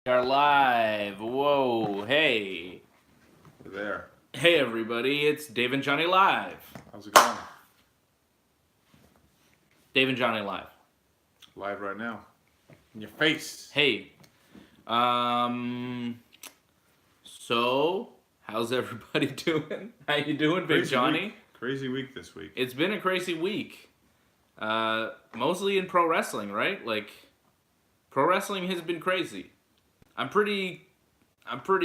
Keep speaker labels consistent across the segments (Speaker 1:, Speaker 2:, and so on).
Speaker 1: Are live. Whoa, hey.
Speaker 2: There.
Speaker 1: Hey everybody, it's Dave and Johnny live.
Speaker 2: How's it going?
Speaker 1: Dave and Johnny live.
Speaker 2: Live right now. In your face.
Speaker 1: Hey. So, how's everybody doing? How you doing, Big Johnny?
Speaker 2: Week. Crazy week this week.
Speaker 1: It's been a crazy week. Mostly in pro wrestling, right? Like, pro wrestling has been crazy. I'm pretty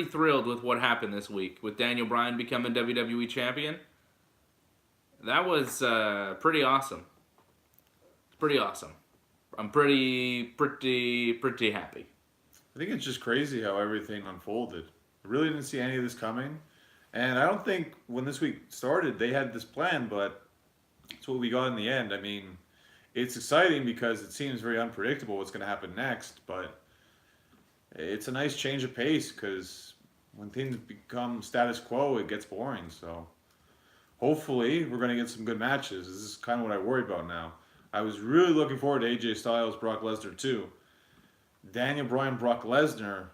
Speaker 1: thrilled with what happened this week with Daniel Bryan becoming WWE champion. That was pretty awesome. Pretty awesome. I'm pretty happy.
Speaker 2: I think it's just crazy how everything unfolded. I really didn't see any of this coming. And I don't think when this week started they had this plan, but it's what we got in the end. I mean, it's exciting because it seems very unpredictable what's going to happen next, but it's a nice change of pace because when things become status quo, it gets boring. So hopefully we're going to get some good matches. This is kind of what I worry about now. I was really looking forward to AJ Styles, Brock Lesnar too. Daniel Bryan, Brock Lesnar.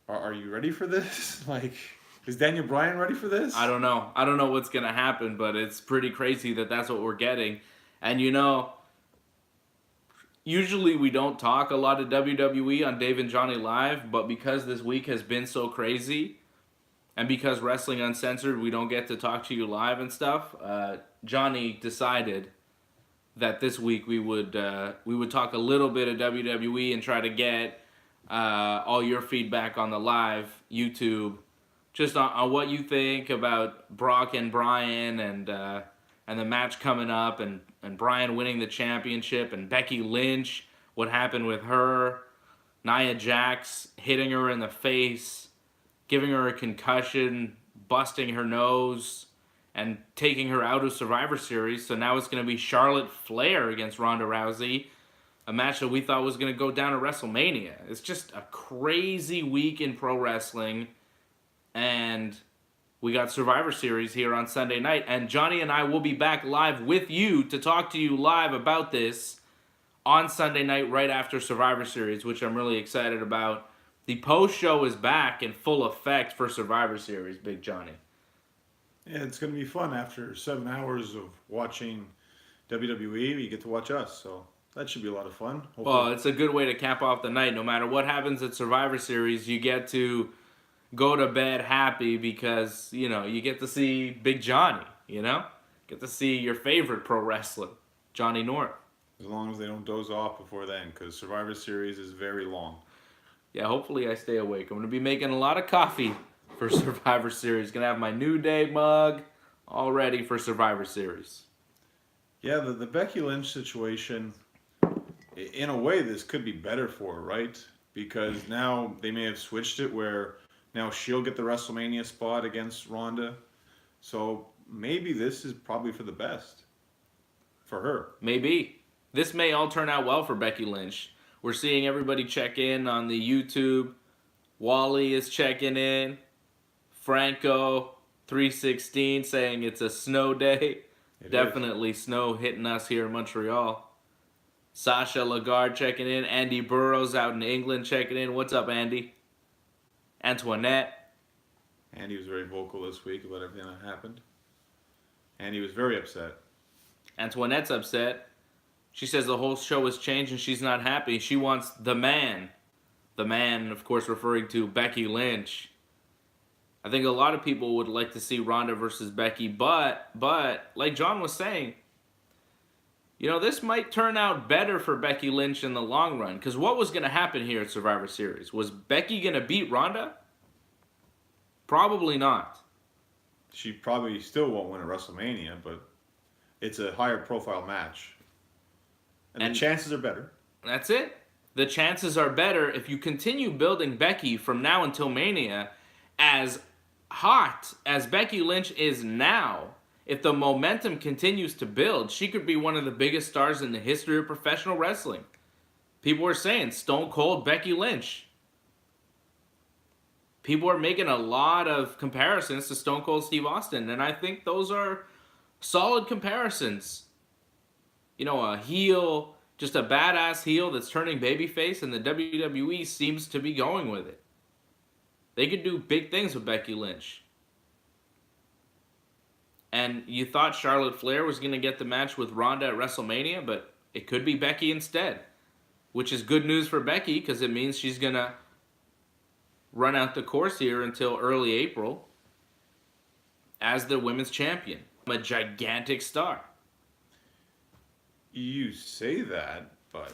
Speaker 2: Are you ready for this? Like, is Daniel Bryan ready for this?
Speaker 1: I don't know. I don't know what's going to happen, but it's pretty crazy that that's what we're getting. And you know, usually we don't talk a lot of WWE on Dave and Johnny Live, but because this week has been so crazy, and because Wrestling Uncensored, we don't get to talk to you live and stuff, Johnny decided that this week we would talk a little bit of WWE and try to get all your feedback on the live YouTube, just on what you think about Brock and Bryan and the match coming up and Bryan winning the championship and Becky Lynch, what happened with her, Nia Jax hitting her in the face, giving her a concussion, busting her nose, and taking her out of Survivor Series. So now it's going to be Charlotte Flair against Ronda Rousey, a match that we thought was going to go down to WrestleMania. It's just a crazy week in pro wrestling, and we got Survivor Series here on Sunday night, and Johnny and I will be back live with you to talk to you live about this on Sunday night right after Survivor Series, which I'm really excited about. The post-show is back in full effect for Survivor Series, Big Johnny.
Speaker 2: Yeah, it's going to be fun. After 7 hours of watching WWE, you get to watch us, so that should be a lot of fun. Hopefully.
Speaker 1: Well, it's a good way to cap off the night. No matter what happens at Survivor Series, you get to go to bed happy because, you know, you get to see Big Johnny, you know? Get to see your favorite pro wrestler, Johnny North.
Speaker 2: As long as they don't doze off before then, because Survivor Series is very long.
Speaker 1: Yeah, hopefully I stay awake. I'm going to be making a lot of coffee for Survivor Series. Going to have my New Day mug all ready for Survivor Series.
Speaker 2: Yeah, the Becky Lynch situation, in a way, this could be better for her, right? Because now they may have switched it where now she'll get the WrestleMania spot against Ronda. So maybe this is probably for the best for her.
Speaker 1: Maybe. This may all turn out well for Becky Lynch. We're seeing everybody check in on the YouTube. Wally is checking in. Franco 316 saying it's a snow day. Definitely snow hitting us here in Montreal. Sasha Lagarde checking in. Andy Burrows out in England checking in. What's up, Andy? Antoinette.
Speaker 2: Andy was very vocal this week about everything that happened. Andy was very upset.
Speaker 1: Antoinette's upset. She says the whole show has changed and she's not happy. She wants the man. The man, of course, referring to Becky Lynch. I think a lot of people would like to see Ronda versus Becky, but like John was saying, you know, this might turn out better for Becky Lynch in the long run. Because what was going to happen here at Survivor Series? Was Becky going to beat Ronda? Probably not.
Speaker 2: She probably still won't win at WrestleMania, but it's a higher profile match. And the chances are better.
Speaker 1: That's it. The chances are better if you continue building Becky from now until Mania. As hot as Becky Lynch is now, if the momentum continues to build, she could be one of the biggest stars in the history of professional wrestling. People are saying Stone Cold Becky Lynch. People are making a lot of comparisons to Stone Cold Steve Austin, and I think those are solid comparisons. You know, a heel Just a badass heel that's turning babyface, and the WWE seems to be going with it. They could do big things with Becky Lynch. And you thought Charlotte Flair was going to get the match with Ronda at WrestleMania, but it could be Becky instead. Which is good news for Becky, because it means she's going to run out the course here until early April as the women's champion. A gigantic star.
Speaker 2: You say that, but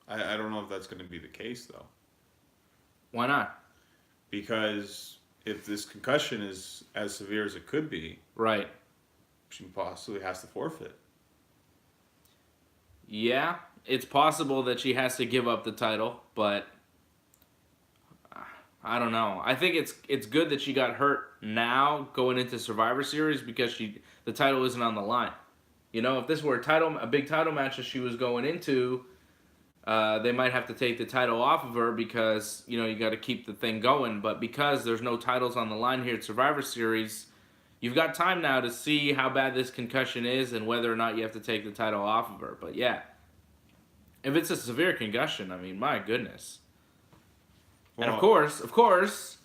Speaker 2: I don't know if that's going to be the case, though.
Speaker 1: Why not?
Speaker 2: Because if this concussion is as severe as it could be,
Speaker 1: right,
Speaker 2: she possibly has to forfeit.
Speaker 1: Yeah, it's possible that she has to give up the title, but I don't know. I think it's good that she got hurt now going into Survivor Series because the title isn't on the line. You know, if this were a big title match that she was going into, they might have to take the title off of her because, you know, you got to keep the thing going. But because there's no titles on the line here at Survivor Series, you've got time now to see how bad this concussion is and whether or not you have to take the title off of her. But yeah, if it's a severe concussion, I mean, my goodness. Well, and of course,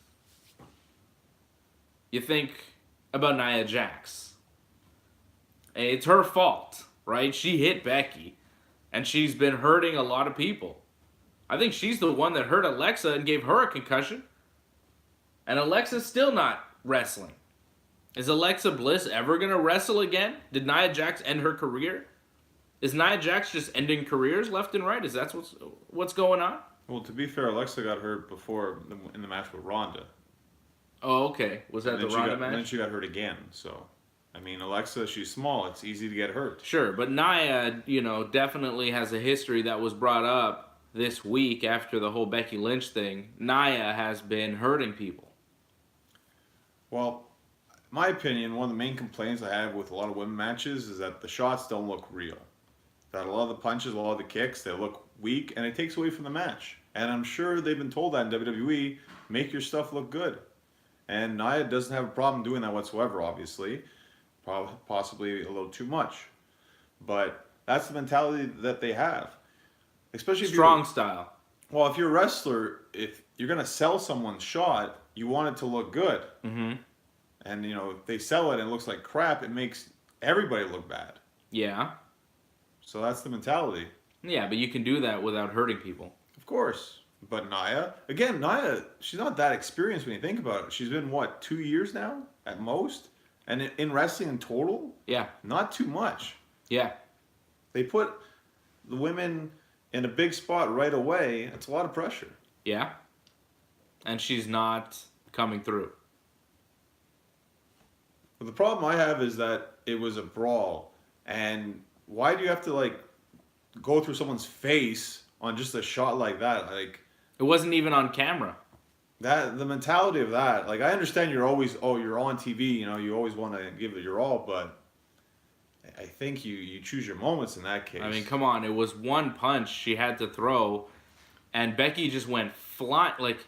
Speaker 1: you think about Nia Jax. It's her fault, right? She hit Becky, and she's been hurting a lot of people. I think she's the one that hurt Alexa and gave her a concussion. And Alexa's still not wrestling. Is Alexa Bliss ever going to wrestle again? Did Nia Jax end her career? Is Nia Jax just ending careers left and right? Is that what's going on?
Speaker 2: Well, to be fair, Alexa got hurt before in the match with Ronda.
Speaker 1: Oh, okay. Was that the Ronda match?
Speaker 2: And then she got hurt again, so... I mean, Alexa, she's small. It's easy to get hurt.
Speaker 1: Sure, but Nia, you know, definitely has a history that was brought up this week after the whole Becky Lynch thing. Nia has been hurting people.
Speaker 2: Well, my opinion, one of the main complaints I have with a lot of women matches is that the shots don't look real. That a lot of the punches, a lot of the kicks, they look weak, and it takes away from the match. And I'm sure they've been told that in WWE, make your stuff look good. And Nia doesn't have a problem doing that whatsoever, obviously. Possibly a little too much, but that's the mentality that they have. Especially if
Speaker 1: strong style.
Speaker 2: Well, if you're a wrestler, if you're gonna sell someone's shot, you want it to look good.
Speaker 1: Mm-hmm.
Speaker 2: And you know, if they sell it and it looks like crap, it makes everybody look bad.
Speaker 1: Yeah.
Speaker 2: So that's the mentality.
Speaker 1: Yeah, but you can do that without hurting people.
Speaker 2: Of course. But Nia, she's not that experienced when you think about it. She's been, what, 2 years now at most? And in wrestling in total,
Speaker 1: yeah,
Speaker 2: not too much.
Speaker 1: Yeah.
Speaker 2: They put the women in a big spot right away. It's a lot of pressure.
Speaker 1: Yeah. And she's not coming through.
Speaker 2: But the problem I have is that it was a brawl. And why do you have to, like, go through someone's face on just a shot like that? Like,
Speaker 1: it wasn't even on camera.
Speaker 2: The mentality of that, like, I understand you're always, you're on TV, you know, you always want to give it your all, but I think you choose your moments in that case.
Speaker 1: I mean, come on, it was one punch she had to throw, and Becky just went flying, like,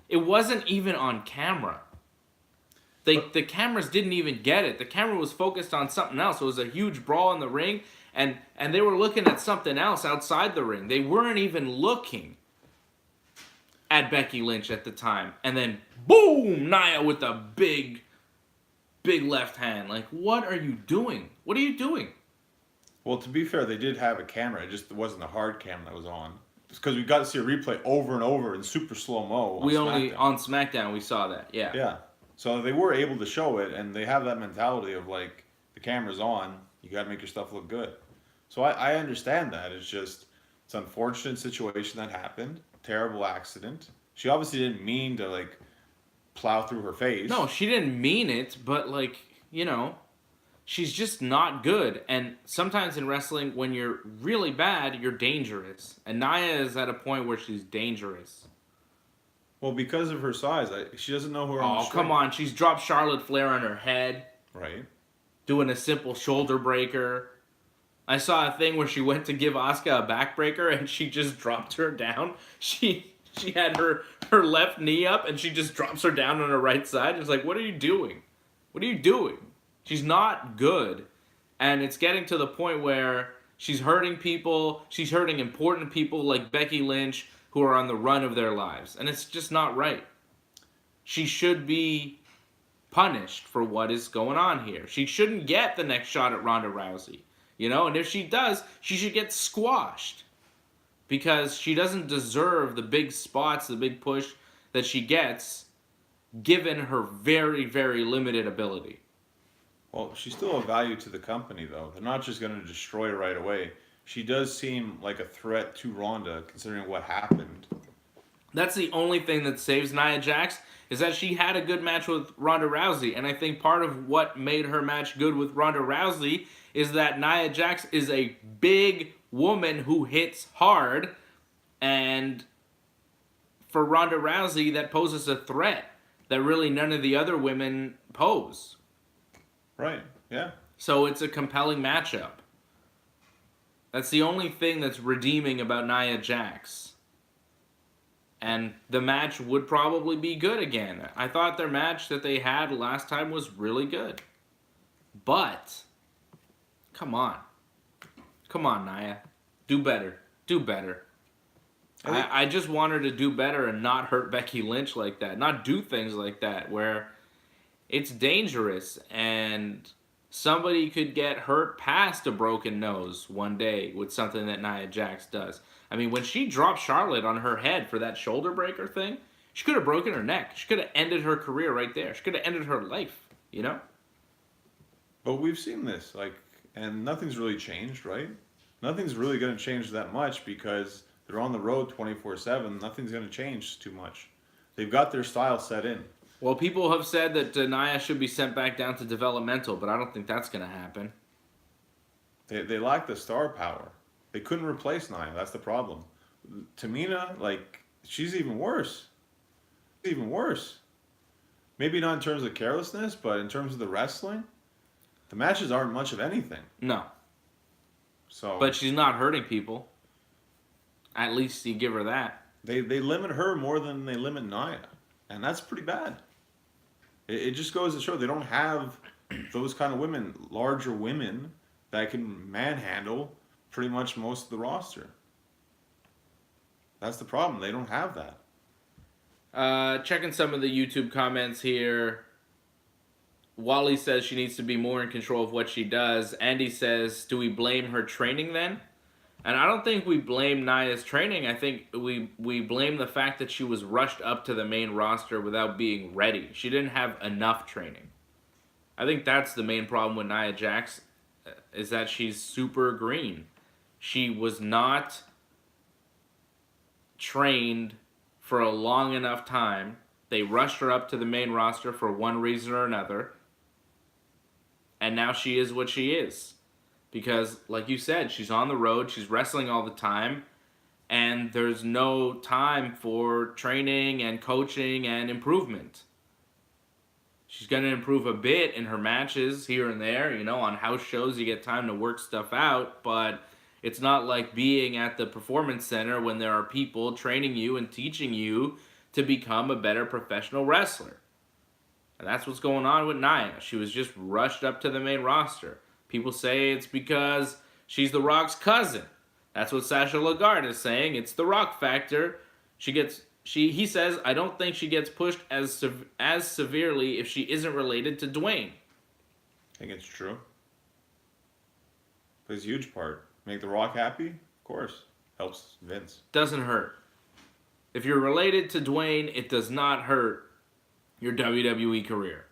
Speaker 1: it wasn't even on camera. The cameras didn't even get it. The camera was focused on something else. It was a huge brawl in the ring, and they were looking at something else outside the ring. They weren't even looking at Becky Lynch at the time. And then, boom, Nia with a big left hand. Like, what are you doing? What are you doing?
Speaker 2: Well, to be fair, they did have a camera. It just wasn't a hard camera that was on. It's because we got to see a replay over and over in super slow-mo
Speaker 1: on SmackDown, we saw that, yeah.
Speaker 2: Yeah. So they were able to show it, and they have that mentality of, like, the camera's on, you got to make your stuff look good. So I understand that. It's just, it's an unfortunate situation that happened. Terrible accident. She obviously didn't mean to, like, plow through her face.
Speaker 1: No, she didn't mean it, but, like, you know, she's just not good. And sometimes in wrestling, when you're really bad, you're dangerous. And Nia is at a point where she's dangerous.
Speaker 2: Well, because of her size, she doesn't know who her own.
Speaker 1: Oh, come on. She's dropped Charlotte Flair on her head.
Speaker 2: Right.
Speaker 1: Doing a simple shoulder breaker. I saw a thing where she went to give Asuka a backbreaker and she just dropped her down. She had her left knee up and she just drops her down on her right side. It's like, what are you doing? What are you doing? She's not good. And it's getting to the point where She's hurting people. She's hurting important people like Becky Lynch who are on the run of their lives. And it's just not right. She should be punished for what is going on here. She shouldn't get the next shot at Ronda Rousey. And if she does, she should get squashed. Because she doesn't deserve the big spots, the big push that she gets, given her very, very limited ability.
Speaker 2: Well, she's still of value to the company, though. They're not just going to destroy her right away. She does seem like a threat to Ronda, considering what happened.
Speaker 1: That's the only thing that saves Nia Jax, is that she had a good match with Ronda Rousey. And I think part of what made her match good with Ronda Rousey is that Nia Jax is a big woman who hits hard. And for Ronda Rousey, that poses a threat that really none of the other women pose.
Speaker 2: Right, yeah.
Speaker 1: So it's a compelling matchup. That's the only thing that's redeeming about Nia Jax. And the match would probably be good again. I thought their match that they had last time was really good. But, come on. Come on, Nia. Do better. Do better. I just want her to do better and not hurt Becky Lynch like that. Not do things like that where it's dangerous and somebody could get hurt past a broken nose one day with something that Nia Jax does. I mean, when she dropped Charlotte on her head for that shoulder breaker thing, she could have broken her neck. She could have ended her career right there. She could have ended her life,
Speaker 2: But we've seen this, and nothing's really changed, right? Nothing's really going to change that much because they're on the road 24/7. Nothing's going to change too much. They've got their style set in.
Speaker 1: Well, people have said that Nia should be sent back down to developmental, but I don't think that's going to happen.
Speaker 2: They lack the star power. They couldn't replace Nia. That's the problem. Tamina, she's even worse. Even worse. Maybe not in terms of carelessness, but in terms of the wrestling, the matches aren't much of anything.
Speaker 1: No.
Speaker 2: So.
Speaker 1: But she's not hurting people. At least you give her that.
Speaker 2: They limit her more than they limit Nia. And that's pretty bad. It just goes to show they don't have those kind of women, larger women, that can manhandle pretty much most of the roster. That's the problem. They don't have that.
Speaker 1: Checking some of the YouTube comments here. Wally says she needs to be more in control of what she does. Andy says, do we blame her training then? And I don't think we blame Nia's training. I think we blame the fact that she was rushed up to the main roster without being ready. She didn't have enough training. I think that's the main problem with Nia Jax, is that she's super green. She was not trained for a long enough time. They rushed her up to the main roster for one reason or another. And now she is what she is. Because, like you said, she's on the road, she's wrestling all the time, and there's no time for training and coaching and improvement. She's going to improve a bit in her matches here and there. On house shows you get time to work stuff out, but it's not like being at the performance center when there are people training you and teaching you to become a better professional wrestler. And that's what's going on with Nia. She was just rushed up to the main roster. People say it's because she's The Rock's cousin. That's what Sasha Lagarde is saying. It's the Rock factor. He says, I don't think she gets pushed as severely if she isn't related to Dwayne.
Speaker 2: I think it's true. Plays a huge part. Make The Rock happy? Of course. Helps Vince.
Speaker 1: Doesn't hurt. If you're related to Dwayne, it does not hurt your WWE career.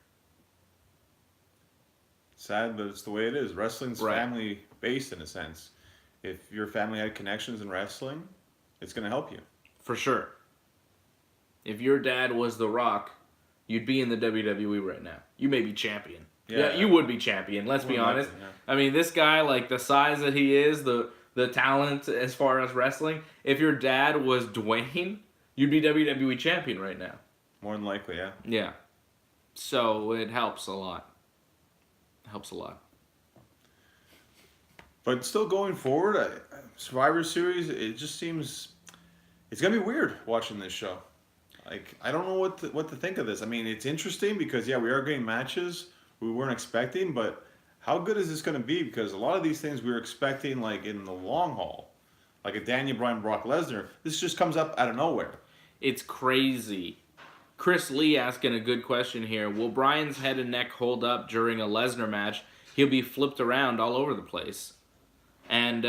Speaker 2: Sad, but it's the way it is. Wrestling's family-based in a sense. If your family had connections in wrestling, it's going to help you.
Speaker 1: For sure. If your dad was The Rock, you'd be in the WWE right now. You may be champion. Yeah, you would be champion, let's be honest. Yeah. I mean, this guy, the size that he is, the talent as far as wrestling, if your dad was Dwayne, you'd be WWE champion right now.
Speaker 2: More than likely, yeah.
Speaker 1: Yeah. So it helps a lot. Helps a lot.
Speaker 2: But still going forward, Survivor Series, it just seems it's gonna be weird watching this show. I don't know what to think of this. I mean, it's interesting because we are getting matches we weren't expecting, but how good is this going to be? Because a lot of these things we were expecting, like in the long haul, like a Daniel Bryan, Brock Lesnar, this just comes up out of nowhere.
Speaker 1: It's crazy. Chris Lee asking a good question here. Will Bryan's head and neck hold up during a Lesnar match? He'll be flipped around all over the place. And,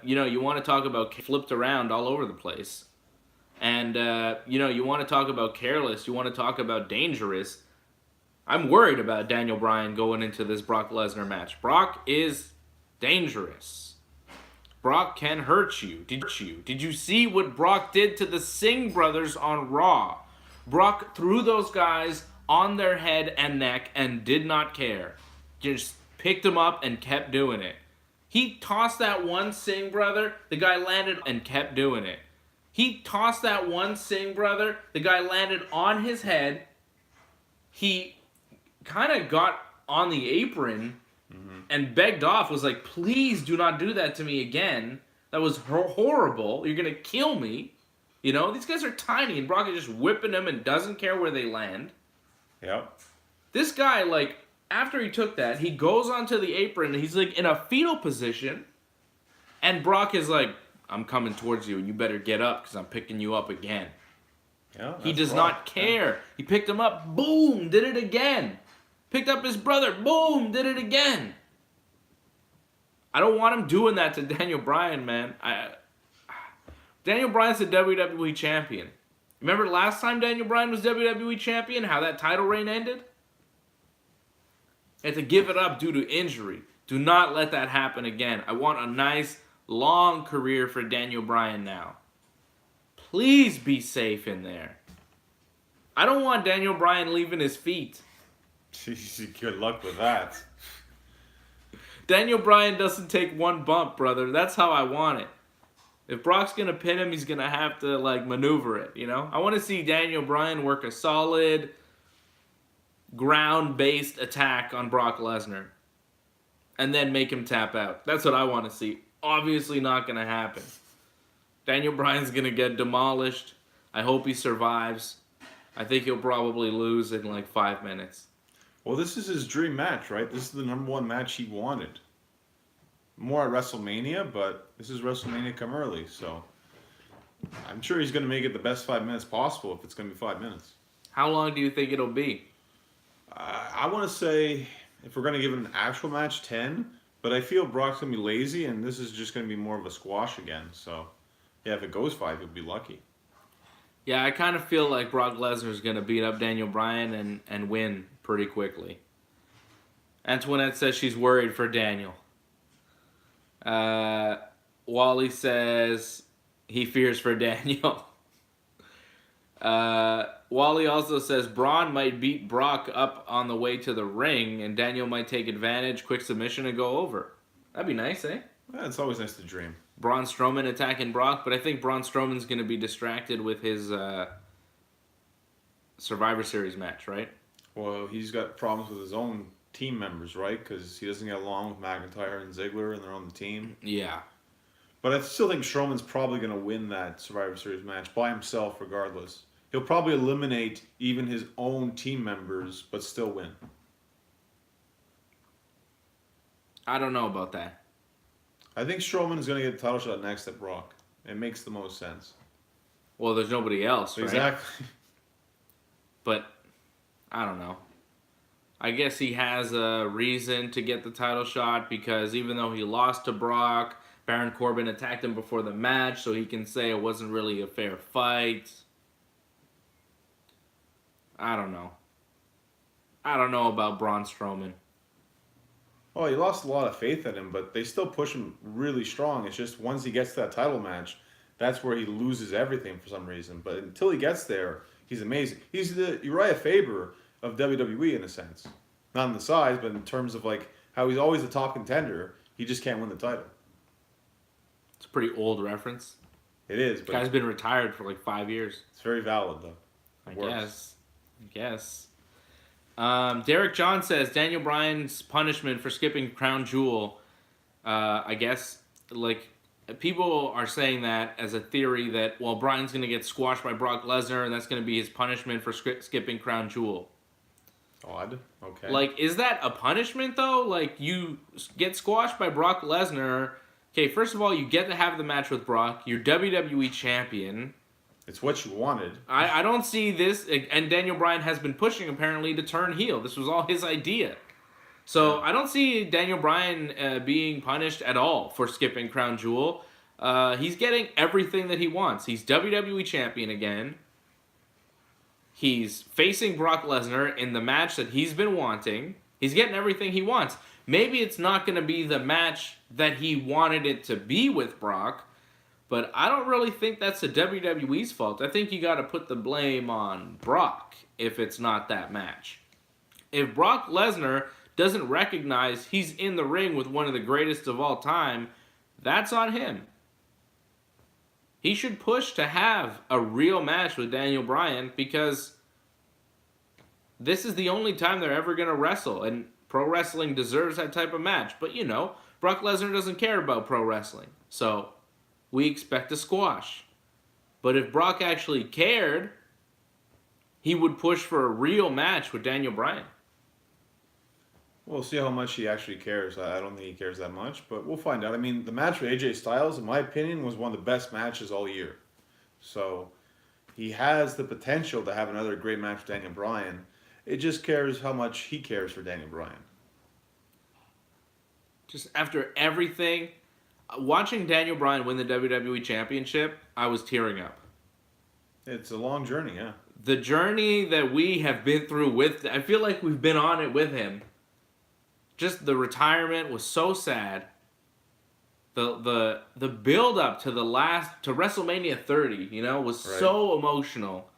Speaker 1: you want to talk about flipped around all over the place. And, you want to talk about careless. You want to talk about dangerous. I'm worried about Daniel Bryan going into this Brock Lesnar match. Brock is dangerous. Brock can hurt you. Did you see what Brock did to the Singh brothers on Raw? Brock threw those guys on their head and neck and did not care. Just picked them up and kept doing it. He tossed that one Singh brother, the guy landed and kept doing it. He tossed that one Singh brother, the guy landed on his head. He kind of got on the apron and begged off, was like, please do not do that to me again. That was horrible. You're going to kill me. These guys are tiny, and Brock is just whipping them and doesn't care where they land.
Speaker 2: Yep.
Speaker 1: This guy, after he took that, he goes onto the apron, and he's, in a fetal position, and Brock is like, I'm coming towards you, and you better get up, because I'm picking you up again.
Speaker 2: Yeah,
Speaker 1: he does not care. He picked him up, boom, did it again. Picked up his brother, boom, did it again. I don't want him doing that to Daniel Bryan, man. Daniel Bryan's the WWE champion. Remember last time Daniel Bryan was WWE champion, how that title reign ended? He had to give it up due to injury. Do not let that happen again. I want a nice, long career for Daniel Bryan now. Please be safe in there. I don't want Daniel Bryan leaving his feet.
Speaker 2: Good luck with that.
Speaker 1: Daniel Bryan doesn't take one bump, brother. That's how I want it. If Brock's going to pin him, he's going to have to, maneuver it, I want to see Daniel Bryan work a solid, ground-based attack on Brock Lesnar. And then make him tap out. That's what I want to see. Obviously not going to happen. Daniel Bryan's going to get demolished. I hope he survives. I think he'll probably lose in, 5 minutes.
Speaker 2: Well, this is his dream match, right? This is the number one match he wanted. More at WrestleMania, but this is WrestleMania come early, so I'm sure he's going to make it the best 5 minutes possible if it's going to be 5 minutes.
Speaker 1: How long do you think it'll be?
Speaker 2: I want to say, if we're going to give it an actual match, 10, but I feel Brock's going to be lazy, and this is just going to be more of a squash again, so yeah, if it goes 5, he'll be lucky.
Speaker 1: Yeah, I kind of feel like Brock Lesnar is going to beat up Daniel Bryan and win pretty quickly. Antoinette says she's worried for Daniel. Wally says he fears for Daniel. Wally also says Braun might beat Brock up on the way to the ring, and Daniel might take advantage, quick submission, and go over. That'd be nice, eh?
Speaker 2: Yeah, it's always nice to dream.
Speaker 1: Braun Strowman attacking Brock, but I think Braun Strowman's going to be distracted with his Survivor Series match, right?
Speaker 2: Well, he's got problems with his own team members, right? Because he doesn't get along with McIntyre and Ziggler, and they're on the team.
Speaker 1: Yeah.
Speaker 2: But I still think Strowman's probably going to win that Survivor Series match by himself regardless. He'll probably eliminate even his own team members, but still win.
Speaker 1: I don't know about that.
Speaker 2: I think Strowman is going to get the title shot next at Brock. It makes the most sense.
Speaker 1: Well, there's nobody else, right?
Speaker 2: Exactly.
Speaker 1: But, I don't know. I guess he has a reason to get the title shot because even though he lost to Brock, Baron Corbin attacked him before the match, so he can say it wasn't really a fair fight. I don't know. I don't know about Braun Strowman.
Speaker 2: Well, he lost a lot of faith in him, but they still push him really strong. It's just once he gets to that title match, that's where he loses everything for some reason. But until he gets there, he's amazing. He's the Uriah Faber of WWE in a sense. Not in the size, but in terms of how he's always the top contender, he just can't win the title.
Speaker 1: It's a pretty old reference.
Speaker 2: It is,
Speaker 1: The
Speaker 2: but
Speaker 1: guy's been retired for 5 years.
Speaker 2: it's very valid though.
Speaker 1: I
Speaker 2: Works.
Speaker 1: guess. Derek John says Daniel Bryan's punishment for skipping Crown Jewel. I guess people are saying that as a theory that Bryan's going to get squashed by Brock Lesnar and that's going to be his punishment for skipping Crown Jewel.
Speaker 2: Odd. Okay.
Speaker 1: Like, is that a punishment, though? Like, you get squashed by Brock Lesnar. Okay, first of all, you get to have the match with Brock. You're WWE champion.
Speaker 2: It's what you wanted.
Speaker 1: I don't see this, and Daniel Bryan has been pushing, apparently, to turn heel. This was all his idea. So, I don't see Daniel Bryan being punished at all for skipping Crown Jewel. He's getting everything that he wants. He's WWE champion again. He's facing Brock Lesnar in the match that he's been wanting. He's getting everything he wants. Maybe it's not going to be the match that he wanted it to be with Brock, but I don't really think that's the WWE's fault. I think you got to put the blame on Brock if it's not that match. If Brock Lesnar doesn't recognize he's in the ring with one of the greatest of all time, that's on him. He should push to have a real match with Daniel Bryan because this is the only time they're ever going to wrestle, and pro wrestling deserves that type of match. But, you know, Brock Lesnar doesn't care about pro wrestling, so we expect a squash. But if Brock actually cared, he would push for a real match with Daniel Bryan.
Speaker 2: We'll see how much he actually cares. I don't think he cares that much, but we'll find out. I mean, the match with AJ Styles, in my opinion, was one of the best matches all year. So he has the potential to have another great match with Daniel Bryan. It just cares how much he cares for Daniel Bryan.
Speaker 1: Just after everything, watching Daniel Bryan win the WWE Championship, I was tearing up.
Speaker 2: It's a long journey, yeah.
Speaker 1: The journey that we have been through with, I feel like we've been on it with him. Just the retirement was so sad. The build up to WrestleMania 30, you know, was so emotional.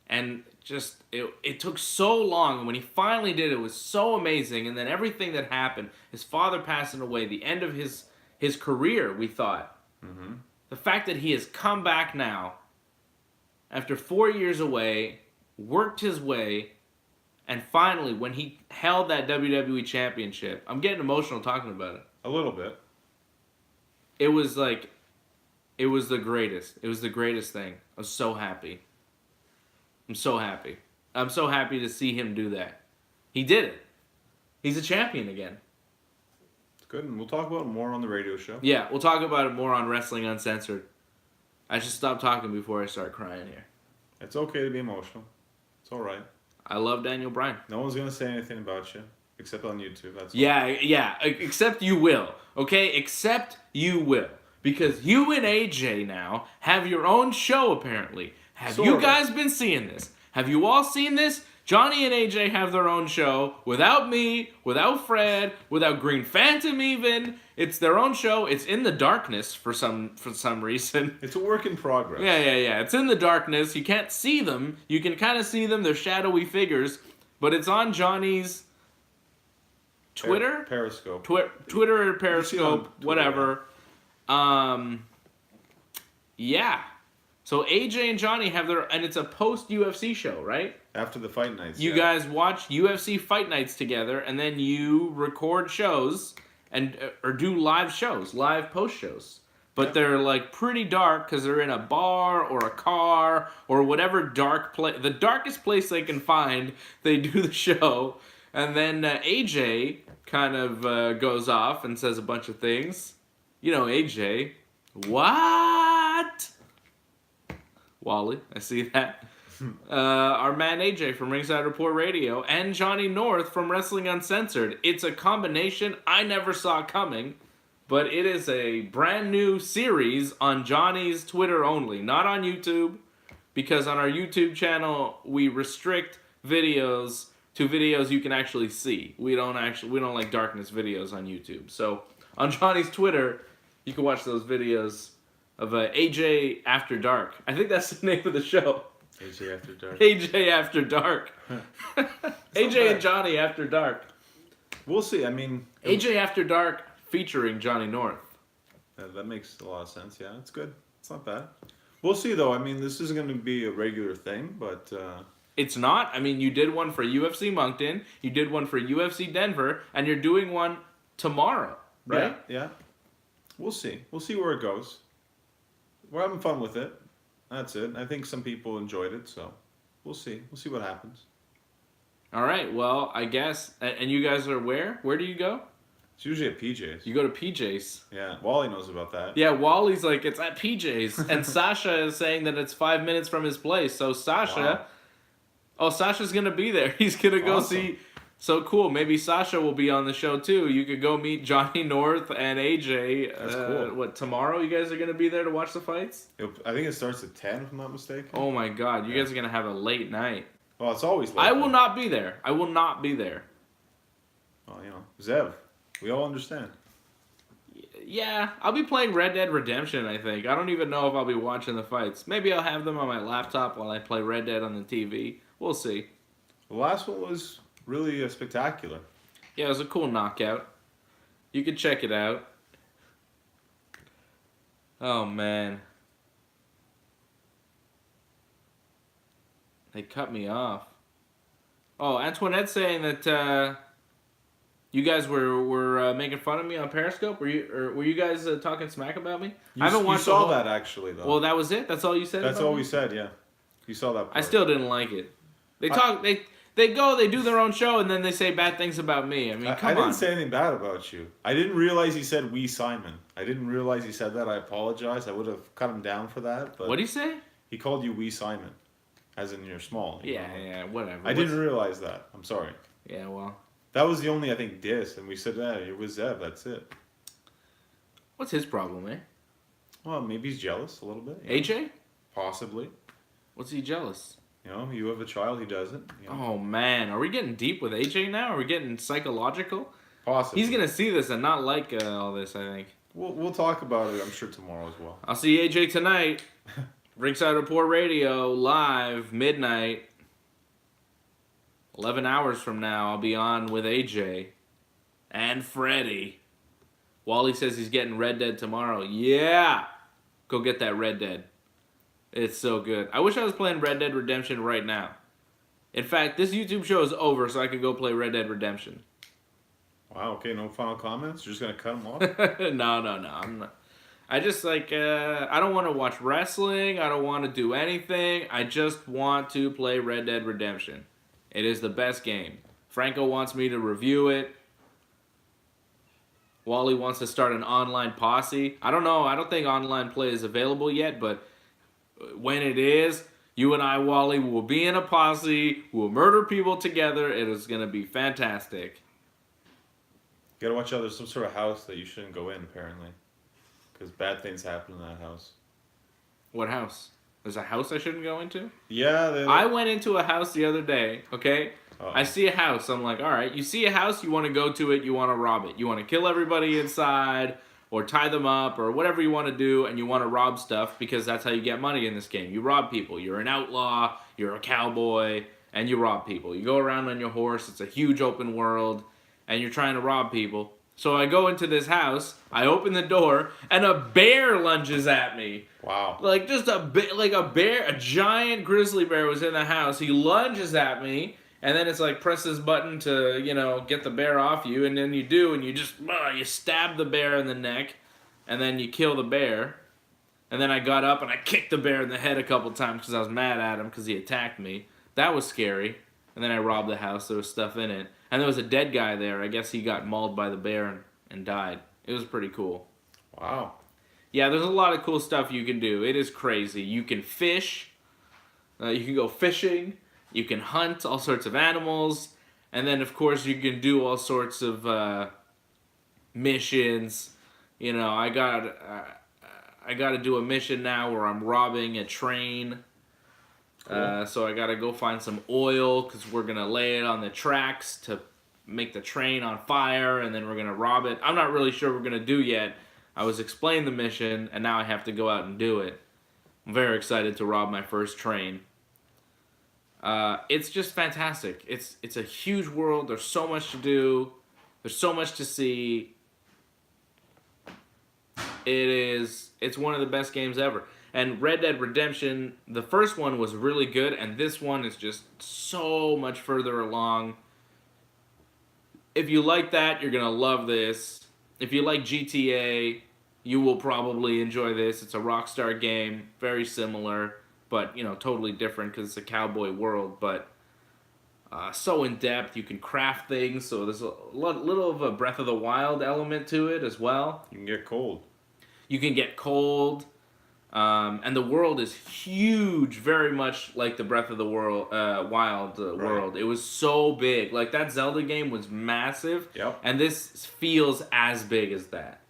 Speaker 1: And just it took so long, and when he finally did it was so amazing, and then everything that happened, his father passing away, the end of his career, we thought.
Speaker 2: Mm-hmm.
Speaker 1: The fact that he has come back now after 4 years away, worked his way, and finally, when he held that WWE Championship, I'm getting emotional talking about it.
Speaker 2: A little bit.
Speaker 1: It was like, it was the greatest. It was the greatest thing. I was so happy. I'm so happy. I'm so happy to see him do that. He did it. He's a champion again.
Speaker 2: It's good, and we'll talk about it more on the radio show.
Speaker 1: Yeah, we'll talk about it more on Wrestling Uncensored. I should stop talking before I start crying here.
Speaker 2: It's okay to be emotional. It's all right.
Speaker 1: I love Daniel Bryan.
Speaker 2: No one's going to say anything about you, except on YouTube. That's
Speaker 1: Yeah, except you will. Okay, except you will. Because you and AJ now have your own show, apparently. Have you guys been seeing this? Have you all seen this? Johnny and AJ have their own show without me, without Fred, without Green Phantom even. It's their own show. It's in the darkness for some reason.
Speaker 2: It's a work in progress.
Speaker 1: Yeah. It's in the darkness. You can't see them. You can kind of see them. They're shadowy figures. But it's on Johnny's Twitter?
Speaker 2: Periscope.
Speaker 1: Twitter or Periscope,
Speaker 2: Twitter,
Speaker 1: whatever. Yeah. So AJ and Johnny have and it's a post-UFC show, right?
Speaker 2: After the fight nights.
Speaker 1: You guys watch UFC fight nights together, and then you record shows or do live shows, live post shows. But they're like pretty dark because they're in a bar or a car or whatever dark place, the darkest place they can find. They do the show, and then AJ kind of goes off and says a bunch of things. You know, AJ, what? Wally, I see that. Our man AJ from Ringside Report Radio and Johnny North from Wrestling Uncensored. It's a combination I never saw coming, but it is a brand new series on Johnny's Twitter only, not on YouTube, because on our YouTube channel we restrict videos to videos you can actually see. We don't like darkness videos on YouTube. So on Johnny's Twitter, you can watch those videos of AJ After Dark. I think that's the name of the show.
Speaker 2: AJ After Dark.
Speaker 1: AJ After Dark. AJ and Johnny After Dark.
Speaker 2: We'll see. I mean...
Speaker 1: AJ After Dark featuring Johnny North.
Speaker 2: That makes a lot of sense, yeah. It's good. It's not bad. We'll see, though. I mean, this isn't going to be a regular thing, but...
Speaker 1: It's not. I mean, you did one for UFC Moncton, you did one for UFC Denver, and you're doing one tomorrow, right?
Speaker 2: Yeah. We'll see. We'll see where it goes. We're having fun with it. That's it. I think some people enjoyed it, so we'll see. We'll see what happens.
Speaker 1: All right. Well, I guess. And you guys are where? Where do you go?
Speaker 2: It's usually at PJ's.
Speaker 1: You go to PJ's.
Speaker 2: Yeah, Wally knows about that.
Speaker 1: Yeah, Wally's like, it's at PJ's. And Sasha is saying that it's 5 minutes from his place. So Sasha,
Speaker 2: Wow.
Speaker 1: oh, Sasha's going to be there. He's going to go
Speaker 2: Awesome.
Speaker 1: see. So cool. Maybe Sasha will be on the show too. You could go meet Johnny North and AJ.
Speaker 2: That's cool.
Speaker 1: What, tomorrow you guys are going to be there to watch the fights?
Speaker 2: I think it starts at 10, if I'm not mistaken.
Speaker 1: Oh my God. You guys are going to have a late night.
Speaker 2: Well, it's always late.
Speaker 1: I will not be there. I will not be there.
Speaker 2: Well, Zev. We all understand.
Speaker 1: Yeah, I'll be playing Red Dead Redemption, I think. I don't even know if I'll be watching the fights. Maybe I'll have them on my laptop while I play Red Dead on the TV. We'll see.
Speaker 2: The last one was really spectacular.
Speaker 1: Yeah, it was a cool knockout. You could check it out. Oh, man. They cut me off. Oh, Antoinette's saying that you guys were making fun of me on Periscope. Were you guys talking smack about me? I haven't watched.
Speaker 2: You saw that actually though.
Speaker 1: Well, that was it. That's all you said.
Speaker 2: That's
Speaker 1: about
Speaker 2: all
Speaker 1: me?
Speaker 2: we said. Yeah, you saw that.
Speaker 1: I
Speaker 2: Part.
Speaker 1: still didn't like it. They talk. They do their own show and then they say bad things about me. I mean, come
Speaker 2: I
Speaker 1: on.
Speaker 2: didn't say anything bad about you. I didn't realize he said "we Simon." I didn't realize he said that. I apologize. I would have cut him down for that. But
Speaker 1: What'd he say?
Speaker 2: he called you "we Simon," as in you're small. You know?
Speaker 1: Yeah, whatever.
Speaker 2: I didn't realize that. I'm sorry.
Speaker 1: Yeah, well.
Speaker 2: That was the only, I think, diss, and we said that it was Zev. That's it.
Speaker 1: What's his problem, eh?
Speaker 2: Well, maybe he's jealous a little bit.
Speaker 1: AJ?
Speaker 2: Possibly.
Speaker 1: What's he jealous?
Speaker 2: You have a child, he doesn't.
Speaker 1: Oh, man. Are we getting deep with AJ now? Are we getting psychological?
Speaker 2: Possibly.
Speaker 1: He's going to see this and not like all this, I think.
Speaker 2: We'll talk about it, I'm sure, tomorrow as well.
Speaker 1: I'll see AJ tonight. Ringside Report Radio, live, midnight. 11 hours from now, I'll be on with AJ and Freddie. Wally says he's getting Red Dead tomorrow. Yeah! Go get that Red Dead. It's so good. I wish I was playing Red Dead Redemption right now. In fact, this YouTube show is over so I could go play Red Dead Redemption.
Speaker 2: Wow, okay, no final comments? You're just going to cut them off?
Speaker 1: No. I'm not. I just I don't want to watch wrestling. I don't want to do anything. I just want to play Red Dead Redemption. It is the best game. Franco wants me to review it. Wally wants to start an online posse. I don't know. I don't think online play is available yet, but when it is, you and I, Wally, will be in a posse. We'll murder people together. It is going to be fantastic.
Speaker 2: You gotta watch out, there's some sort of house that you shouldn't go in, apparently. Because bad things happen in that house.
Speaker 1: What house? There's a house I shouldn't go into?
Speaker 2: Yeah,
Speaker 1: I went into a house the other day, okay?
Speaker 2: Uh-oh.
Speaker 1: I see a house. I'm like, all right, you see a house, you want to go to it, you want to rob it. You want to kill everybody inside or tie them up or whatever you want to do, and you want to rob stuff because that's how you get money in this game. You rob people. You're an outlaw, you're a cowboy, and you rob people. You go around on your horse. It's a huge open world, and you're trying to rob people. So I go into this house, I open the door, and a bear lunges at me.
Speaker 2: Wow.
Speaker 1: Like just a bear, a giant grizzly bear was in the house. He lunges at me, and then it's like press this button to, get the bear off you, and then you do, and you just, you stab the bear in the neck, and then you kill the bear. And then I got up and I kicked the bear in the head a couple times because I was mad at him because he attacked me. That was scary. And then I robbed the house. There was stuff in it. And there was a dead guy there. I guess he got mauled by the bear and died. It was pretty cool.
Speaker 2: Wow.
Speaker 1: Yeah, there's a lot of cool stuff you can do. It is crazy. You can fish. You can go fishing. You can hunt all sorts of animals. And then, of course, you can do all sorts of missions. I got to do a mission now where I'm robbing a train.
Speaker 2: Cool.
Speaker 1: So I gotta go find some oil because we're gonna lay it on the tracks to make the train on fire, and then we're gonna rob it. I'm not really sure what we're gonna do yet. I was explained the mission, and now I have to go out and do it. I'm very excited to rob my first train. It's just fantastic. It's a huge world. There's so much to do. There's so much to see. It's one of the best games ever. And Red Dead Redemption, the first one was really good, and this one is just so much further along. If you like that, you're going to love this. If you like GTA, you will probably enjoy this. It's a Rockstar game, very similar, but, totally different because it's a cowboy world. But so in depth. You can craft things, so there's a little of a Breath of the Wild element to it as well.
Speaker 2: You can get cold.
Speaker 1: You can get cold, and the world is huge, very much like the Breath of the Wild world. It was so big. Like, that Zelda game was massive,
Speaker 2: Yep.
Speaker 1: and this feels as big as that.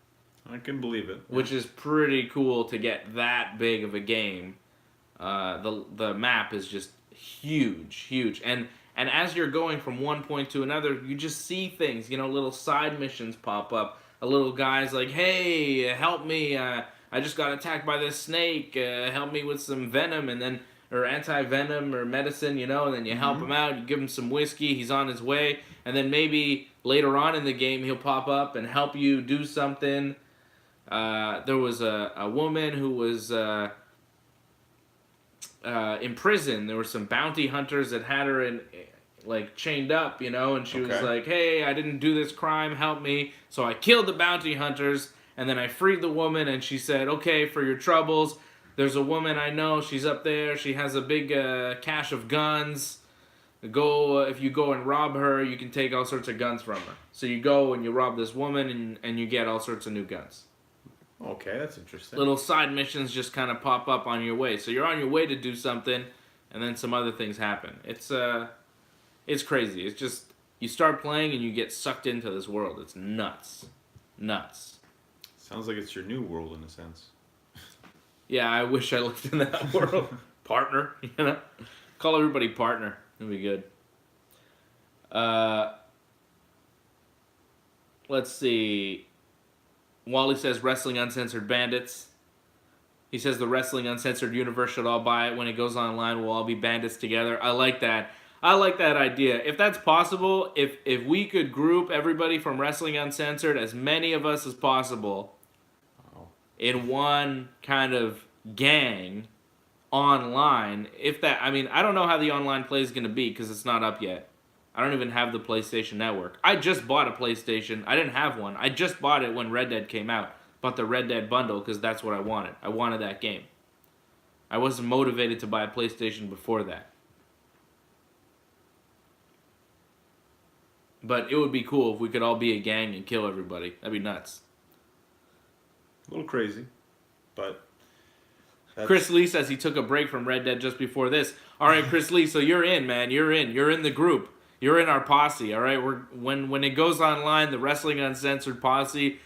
Speaker 2: I can believe it.
Speaker 1: Which is pretty cool to get that big of a game. The map is just huge, and as you're going from one point to another, you just see things. Little side missions pop up. A little guy's like, "Hey, help me! I just got attacked by this snake. Help me with some venom," or anti-venom or medicine, and then you help him out. You give him some whiskey. He's on his way, and then maybe later on in the game he'll pop up and help you do something. There was a woman who was in prison. There were some bounty hunters that had her chained up, and she was like, "Hey, I didn't do this crime, help me." So I killed the bounty hunters, and then I freed the woman, and she said, "Okay, for your troubles, there's a woman I know, she's up there, she has a big cache of guns. If you go and rob her, you can take all sorts of guns from her." So you go and you rob this woman, and you get all sorts of new guns.
Speaker 2: Okay, that's interesting.
Speaker 1: Little side missions just kind of pop up on your way. So you're on your way to do something, and then some other things happen. It's crazy. It's just, you start playing and you get sucked into this world. It's nuts.
Speaker 2: Sounds like it's your new world in a sense.
Speaker 1: Yeah, I wish I lived in that world. Partner, Call everybody partner. It'd be good. Let's see. Wally says Wrestling Uncensored Bandits. He says the Wrestling Uncensored universe should all buy it. When it goes online, we'll all be bandits together. I like that. I like that idea. If that's possible, if we could group everybody from Wrestling Uncensored, as many of us as possible, in one kind of gang online, I don't know how the online play is going to be because it's not up yet. I don't even have the PlayStation Network. I just bought a PlayStation. I didn't have one. I just bought it when Red Dead came out. Bought the Red Dead bundle because that's what I wanted. I wanted that game. I wasn't motivated to buy a PlayStation before that. But it would be cool if we could all be a gang and kill everybody. That'd be nuts.
Speaker 2: A little crazy, but...
Speaker 1: Chris Lee says he took a break from Red Dead just before this. All right, Chris Lee, so you're in, man. You're in the group. You're in our posse, all right? When it goes online, the Wrestling Uncensored posse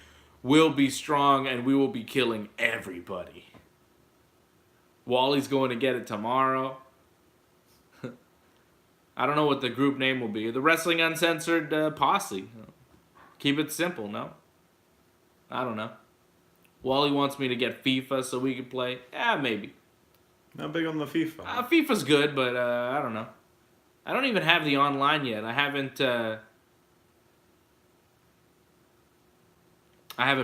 Speaker 1: will be strong, and we will be killing everybody. Wally's going to get it tomorrow. I don't know what the group name will be. The Wrestling Uncensored posse. Keep it simple, no? I don't know. Wally wants me to get FIFA so we can play. Yeah, maybe.
Speaker 2: Not big on the FIFA.
Speaker 1: FIFA's good, but I don't know. I don't even have the online yet. I haven't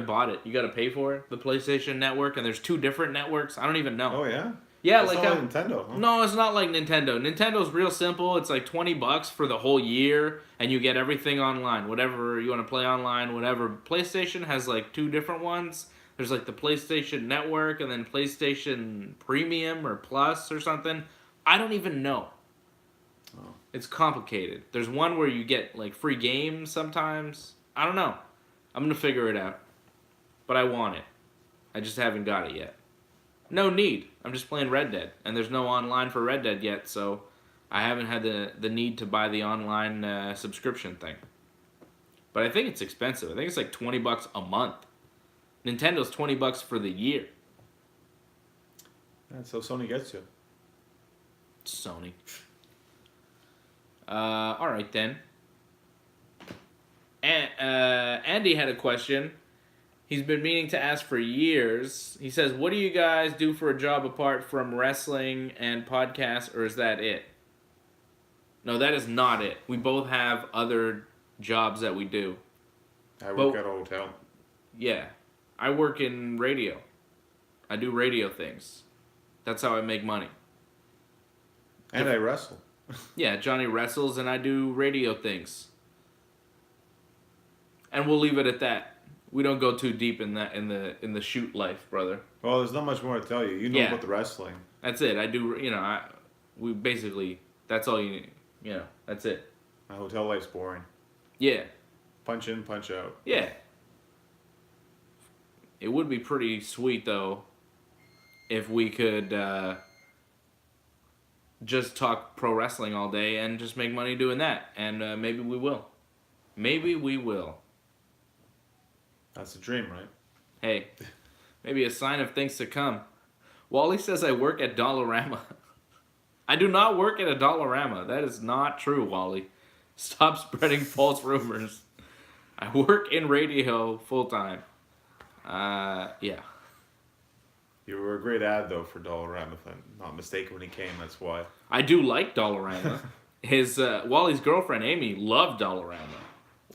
Speaker 1: bought it. You got to pay for it, the PlayStation Network, and there's 2 different networks. I don't even know.
Speaker 2: Oh yeah.
Speaker 1: Yeah,
Speaker 2: That's
Speaker 1: like
Speaker 2: not like Nintendo. Huh?
Speaker 1: No, it's not like Nintendo. Nintendo's real simple. It's like $20 for the whole year, and you get everything online. Whatever you want to play online, whatever. PlayStation has like 2 different ones. There's like the PlayStation Network, and then PlayStation Premium or Plus or something. I don't even know.
Speaker 2: Oh.
Speaker 1: It's complicated. There's one where you get like free games sometimes. I don't know. I'm gonna figure it out. But I want it. I just haven't got it yet. No need. I'm just playing Red Dead, and there's no online for Red Dead yet, so I haven't had the need to buy the online subscription thing. But I think it's expensive. I think it's like $20 a month. Nintendo's $20 for the year.
Speaker 2: That's how Sony gets you.
Speaker 1: Sony. All right then. Andy had a question. He's been meaning to ask for years. He says, "What do you guys do for a job apart from wrestling and podcasts, or is that it?" No, that is not it. We both have other jobs that we do.
Speaker 2: I work at a hotel.
Speaker 1: Yeah. I work in radio. I do radio things. That's how I make money.
Speaker 2: And I wrestle.
Speaker 1: Yeah, Johnny wrestles and I do radio things. And we'll leave it at that. We don't go too deep in that in the shoot life, brother.
Speaker 2: Well, there's not much more to tell you. You know about the wrestling.
Speaker 1: That's it. I do, we basically, that's all you need. You know, that's it.
Speaker 2: My hotel life's boring.
Speaker 1: Yeah.
Speaker 2: Punch in, punch out.
Speaker 1: Yeah. It would be pretty sweet, though, if we could just talk pro wrestling all day and just make money doing that. And maybe we will. Maybe we will.
Speaker 2: That's a dream, right?
Speaker 1: Hey, maybe a sign of things to come. Wally says I work at Dollarama. I do not work at a Dollarama. That is not true, Wally. Stop spreading false rumors. I work in radio full time. Yeah.
Speaker 2: You were a great ad, though, for Dollarama, if I'm not mistaken, when he came, that's why.
Speaker 1: I do like Dollarama. His Wally's girlfriend, Amy, loved Dollarama.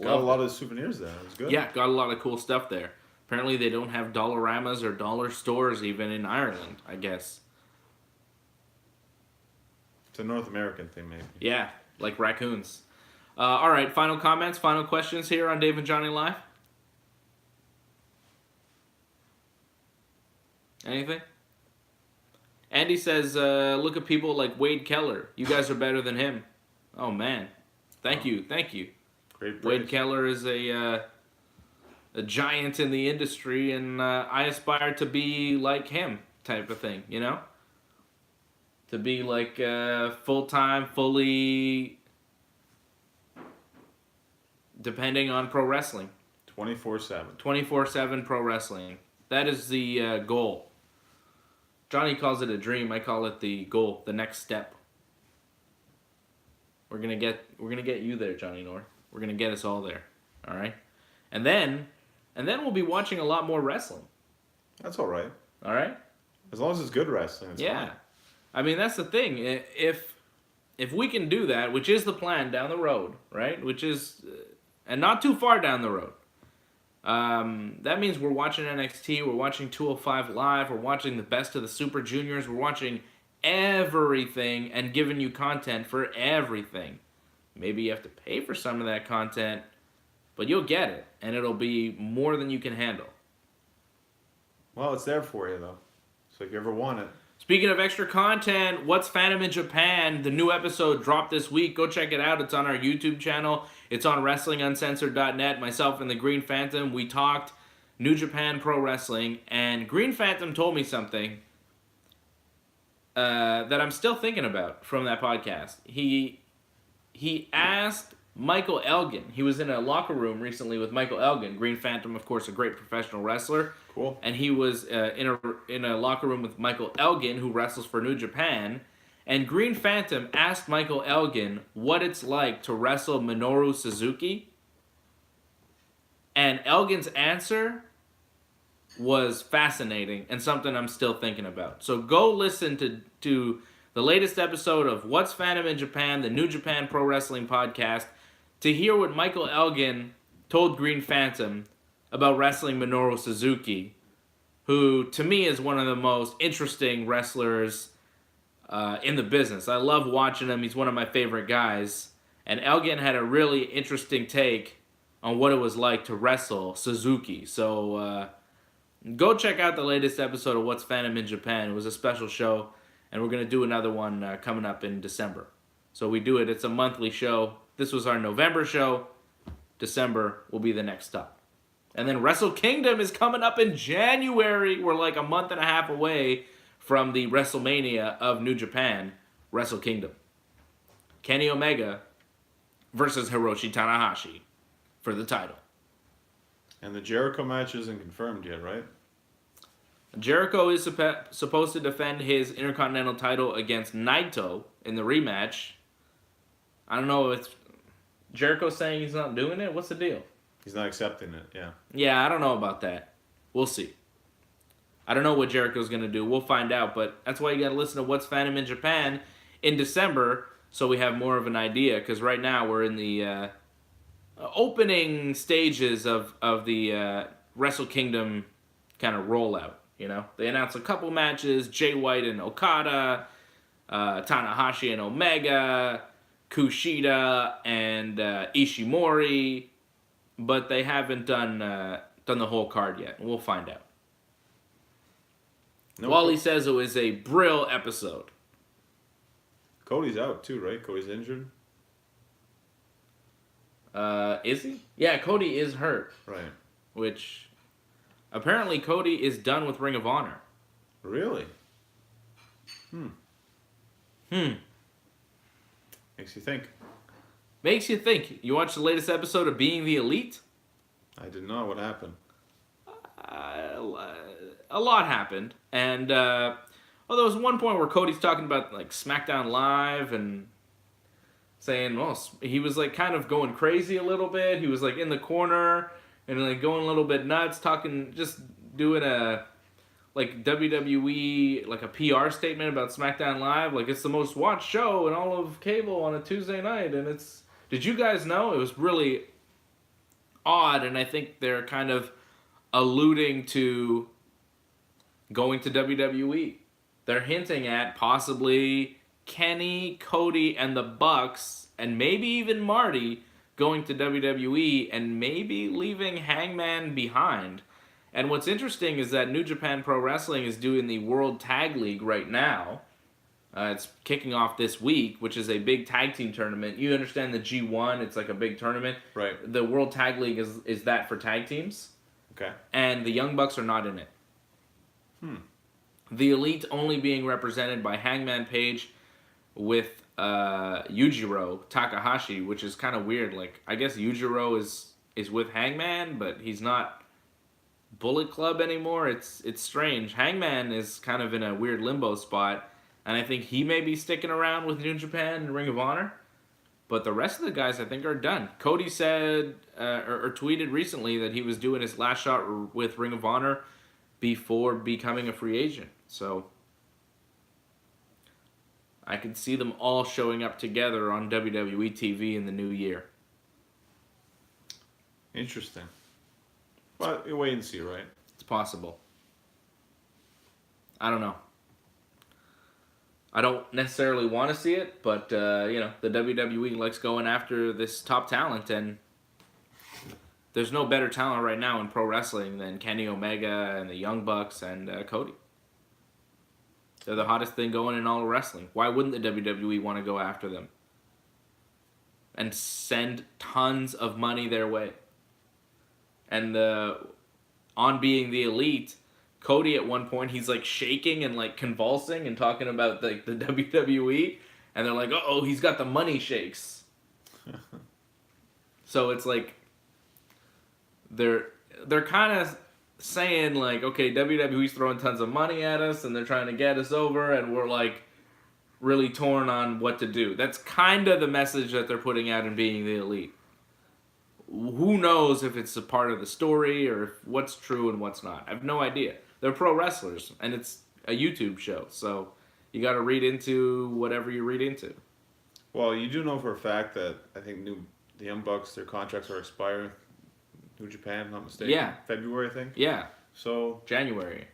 Speaker 2: Got a lot of souvenirs there. It was good.
Speaker 1: Yeah, got a lot of cool stuff there. Apparently they don't have Dollaramas or dollar stores even in Ireland, I guess.
Speaker 2: It's a North American thing, maybe.
Speaker 1: Yeah, like raccoons. All right, final comments, final questions here on Dave and Johnny Live? Anything? Andy says, look at people like Wade Keller. You guys are better than him. Oh, man. Thank you.
Speaker 2: Great praise.
Speaker 1: Wade Keller is a giant in the industry, and I aspire to be like him type of thing, you know? To be like full-time, fully depending on pro wrestling.
Speaker 2: 24/7.
Speaker 1: 24/7 pro wrestling. That is the goal. Johnny calls it a dream. I call it the goal, the next step. We're gonna get you there, Johnny North. We're gonna get us all there. All right, and then we'll be watching a lot more wrestling.
Speaker 2: That's all right.
Speaker 1: All right.
Speaker 2: As long as it's good wrestling, it's
Speaker 1: Yeah.
Speaker 2: fine.
Speaker 1: I mean, that's the thing. If we can do that, which is the plan down the road, right? Which is, and not too far down the road. That means we're watching NXT, we're watching 205 Live, we're watching the best of the Super Juniors, we're watching everything and giving you content for everything. Maybe you have to pay for some of that content, but you'll get it, and it'll be more than you can handle.
Speaker 2: Well, it's there for you, though. So if you ever want it.
Speaker 1: Speaking of extra content, What's Fandom in Japan? The new episode dropped this week. Go check it out. It's on our YouTube channel. It's on WrestlingUncensored.net. Myself and the Green Phantom, we talked New Japan Pro Wrestling, and Green Phantom told me something that I'm still thinking about from that podcast. He asked Michael Elgin. He was in a locker room recently with Michael Elgin. Green Phantom, of course, a great professional wrestler.
Speaker 2: Cool.
Speaker 1: And he was in a locker room with Michael Elgin, who wrestles for New Japan. And Green Phantom asked Michael Elgin what it's like to wrestle Minoru Suzuki. And Elgin's answer was fascinating and something I'm still thinking about. So go listen to the latest episode of What's Fandom in Japan, the New Japan Pro Wrestling podcast, to hear what Michael Elgin told Green Phantom about wrestling Minoru Suzuki, who to me is one of the most interesting wrestlers in the business. I love watching him. He's one of my favorite guys. And Elgin had a really interesting take on what it was like to wrestle Suzuki. So go check out the latest episode of What's Fandom in Japan. It was a special show, and we're going to do another one coming up in December. So we do it. It's a monthly show. This was our November show. December will be the next stop. And then Wrestle Kingdom is coming up in January. We're like a month and a half away from the WrestleMania of New Japan, Wrestle Kingdom. Kenny Omega versus Hiroshi Tanahashi for the title.
Speaker 2: And the Jericho match isn't confirmed yet, right?
Speaker 1: Jericho is supposed to defend his Intercontinental title against Naito in the rematch. I don't know if Jericho's saying he's not doing it. What's the deal?
Speaker 2: He's not accepting it, yeah.
Speaker 1: Yeah, I don't know about that. We'll see. I don't know what Jericho's going to do. We'll find out, but that's why you got to listen to What's Fandom in Japan in December so we have more of an idea, because right now we're in the opening stages of the Wrestle Kingdom kind of rollout, you know? They announced a couple matches, Jay White and Okada, Tanahashi and Omega, Kushida and Ishimori, but they haven't done the whole card yet. We'll find out.
Speaker 2: No,
Speaker 1: Wally says it was a brill episode.
Speaker 2: Cody's out too, right? Cody's injured.
Speaker 1: Is he? Yeah, Cody is hurt,
Speaker 2: Right.
Speaker 1: which apparently Cody is done with Ring of Honor.
Speaker 2: Really?
Speaker 1: Hmm.
Speaker 2: Makes you think.
Speaker 1: Makes you think. You watched the latest episode of Being the Elite?
Speaker 2: I did not. What happened?
Speaker 1: A lot happened, and there was one point where Cody's talking about like SmackDown Live and saying, well, he was like kind of going crazy a little bit. He was like in the corner and like going a little bit nuts, talking, just doing a like WWE like a PR statement about SmackDown Live, like it's the most watched show in all of cable on a Tuesday night, and it's. Did you guys know? It was really odd, and I think they're kind of alluding to going to WWE. They're hinting at possibly Kenny, Cody, and the Bucks, and maybe even Marty going to WWE and maybe leaving Hangman behind. And what's interesting is that New Japan Pro Wrestling is doing the World Tag League right now. It's kicking off this week, which is a big tag team tournament. You understand the G1, it's like a big tournament.
Speaker 2: Right.
Speaker 1: The World Tag League is that for tag teams.
Speaker 2: Okay.
Speaker 1: And the Young Bucks are not in it. The Elite only being represented by Hangman Page with Yujiro Takahashi, which is kind of weird. Like, I guess Yujiro is with Hangman, but he's not Bullet Club anymore. It's strange. Hangman is kind of in a weird limbo spot, and I think he may be sticking around with New Japan and Ring of Honor. But the rest of the guys, I think, are done. Cody said, or tweeted recently, that he was doing his last shot with Ring of Honor before becoming a free agent. So I can see them all showing up together on WWE TV in the new year.
Speaker 2: Interesting. Well, you wait and see, right?
Speaker 1: It's possible. I don't know. I don't necessarily want to see it, but the WWE likes going after this top talent, and there's no better talent right now in pro wrestling than Kenny Omega and the Young Bucks and Cody. They're the hottest thing going in all of wrestling. Why wouldn't the WWE want to go after them and send tons of money their way? And on Being the Elite, Cody at one point, he's like shaking and like convulsing and talking about the WWE, and they're like, oh, he's got the money shakes. So it's like they're kind of saying like, okay, WWE's throwing tons of money at us and they're trying to get us over, and we're like really torn on what to do. That's kind of the message that they're putting out in Being the Elite. Who knows if it's a part of the story or if what's true and what's not. I have no idea. They're pro wrestlers, and it's a YouTube show, so you got to read into whatever you read into.
Speaker 2: Well, you do know for a fact that I think the Young Bucks, their contracts are expiring. New Japan, if I'm not mistaken.
Speaker 1: Yeah.
Speaker 2: February, I think.
Speaker 1: Yeah.
Speaker 2: So
Speaker 1: January.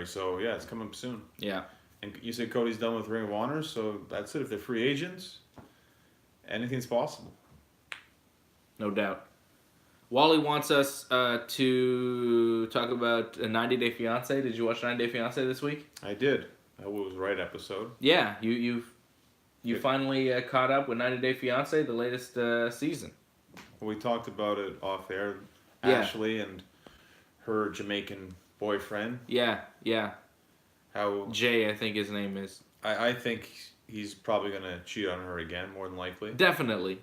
Speaker 2: So yeah, it's coming up soon.
Speaker 1: Yeah.
Speaker 2: And you said Cody's done with Ring of Honor, so that's it. If they're free agents, anything's possible.
Speaker 1: No doubt. Wally wants us to talk about a 90 Day Fiance. Did you watch 90 Day Fiance this week?
Speaker 2: I did. That was the right episode.
Speaker 1: Yeah, you finally caught up with 90 Day Fiance, the latest season.
Speaker 2: We talked about it off air.
Speaker 1: Yeah.
Speaker 2: Ashley and her Jamaican boyfriend.
Speaker 1: Yeah.
Speaker 2: How
Speaker 1: Jay, I think his name is.
Speaker 2: I think he's probably gonna cheat on her again, more than likely.
Speaker 1: Definitely.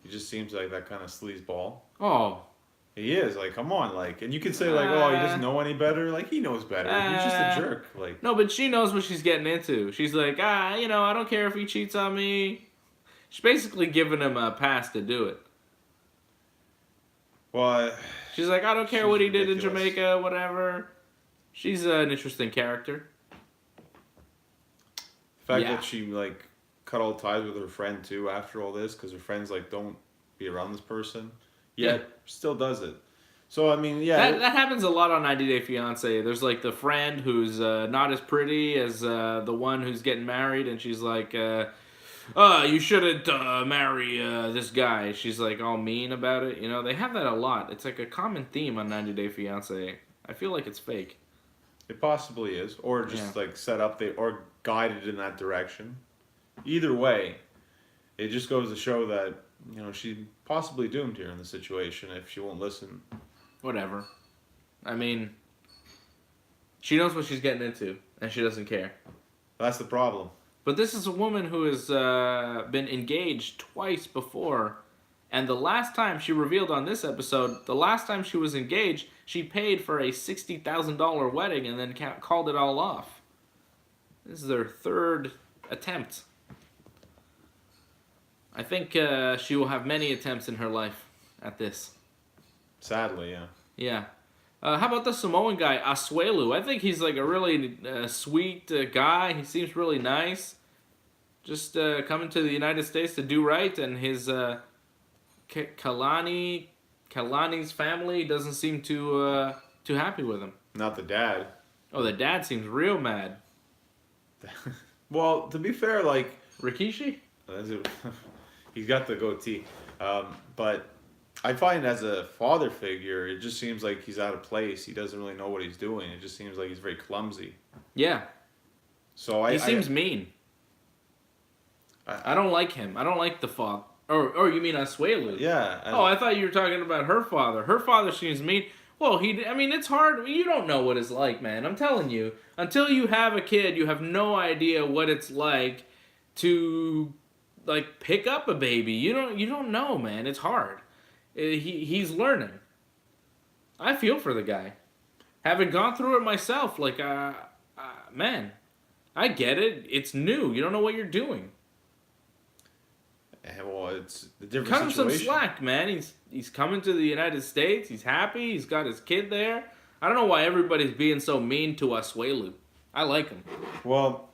Speaker 2: He just seems like that kind of sleazeball.
Speaker 1: Oh.
Speaker 2: He is, like, come on, like, and you can say, like, oh, he doesn't know any better. Like, he knows better. He's just a jerk. Like,
Speaker 1: no, but she knows what she's getting into. She's like, I don't care if he cheats on me. She's basically giving him a pass to do it.
Speaker 2: well,
Speaker 1: She's like, I don't care what he did in
Speaker 2: ridiculous.
Speaker 1: Jamaica, whatever. She's an interesting character.
Speaker 2: the fact
Speaker 1: Yeah.
Speaker 2: that she, like, cut all ties with her friend, too, after all this, because her friend's like, don't be around this person. Yet,
Speaker 1: Yeah.
Speaker 2: still does it. So, I mean, yeah.
Speaker 1: That happens a lot on 90 Day Fiance. There's like the friend who's not as pretty as the one who's getting married, and she's like, you shouldn't marry this guy. She's like all mean about it. You know, they have that a lot. It's like a common theme on 90 Day Fiance. I feel like it's fake.
Speaker 2: It possibly is. Or just, like, set up, or guided in that direction. Either way, it just goes to show that she's possibly doomed here in the situation if she won't listen.
Speaker 1: Whatever. I mean, she knows what she's getting into, and she doesn't care.
Speaker 2: That's the problem.
Speaker 1: But this is a woman who has been engaged twice before. And the last time she revealed on this episode, the last time she was engaged, she paid for a $60,000 wedding and then called it all off. This is their third attempt. I think she will have many attempts in her life at this.
Speaker 2: Sadly, yeah.
Speaker 1: Yeah. How about the Samoan guy, Asuelu? I think he's like a really sweet guy. He seems really nice. Just coming to the United States to do right, and his Kalani's family doesn't seem too happy with him.
Speaker 2: Not the dad.
Speaker 1: Oh, the dad seems real mad.
Speaker 2: Well, to be fair, like
Speaker 1: Rikishi?
Speaker 2: he's got the goatee, but I find as a father figure, it just seems like he's out of place. He doesn't really know what he's doing. It just seems like he's very clumsy.
Speaker 1: Yeah.
Speaker 2: So
Speaker 1: he seems mean. I don't like him. I don't like the father. Or you mean Asuelu?
Speaker 2: Yeah.
Speaker 1: I thought you were talking about her father. Her father seems mean. Well, it's hard. You don't know what it's like, man. I'm telling you. Until you have a kid, you have no idea what it's like to, like, pick up a baby. You don't know, man. It's hard. He's learning. I feel for the guy. Having gone through it myself, like, man, I get it. It's new. You don't know what you're doing.
Speaker 2: Well, it's a different
Speaker 1: Cut him
Speaker 2: situation.
Speaker 1: some slack, man. He's coming to the United States. He's happy. He's got his kid there. I don't know why everybody's being so mean to Asuelu. I like him.
Speaker 2: Well,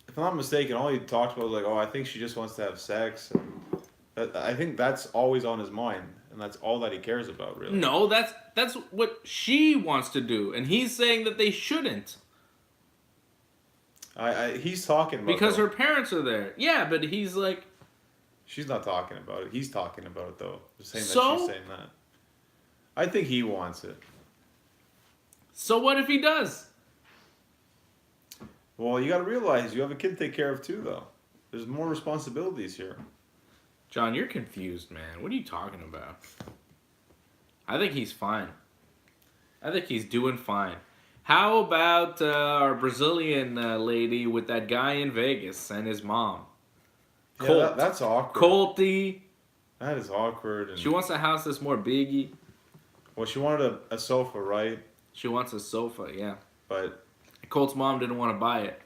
Speaker 2: if I'm not mistaken, all he talked about was like, I think she just wants to have sex. I think that's always on his mind, and that's all that he cares about, really.
Speaker 1: No, that's what she wants to do, and he's saying that they shouldn't.
Speaker 2: He's talking about
Speaker 1: because her parents are there. Yeah, but he's like.
Speaker 2: She's not talking about it. He's talking about it, though. Just saying
Speaker 1: So?
Speaker 2: that she's saying that. I think he wants it.
Speaker 1: So what if he does?
Speaker 2: Well, you got to realize you have a kid to take care of, too, though. There's more responsibilities here.
Speaker 1: John, you're confused, man. What are you talking about? I think he's fine. I think he's doing fine. How about our Brazilian lady with that guy in Vegas and his mom?
Speaker 2: Yeah, that's awkward.
Speaker 1: Colty.
Speaker 2: That is awkward.
Speaker 1: She wants a house that's more biggie.
Speaker 2: Well, she wanted a sofa, right?
Speaker 1: She wants a sofa, yeah.
Speaker 2: But
Speaker 1: Colt's mom didn't want to buy it.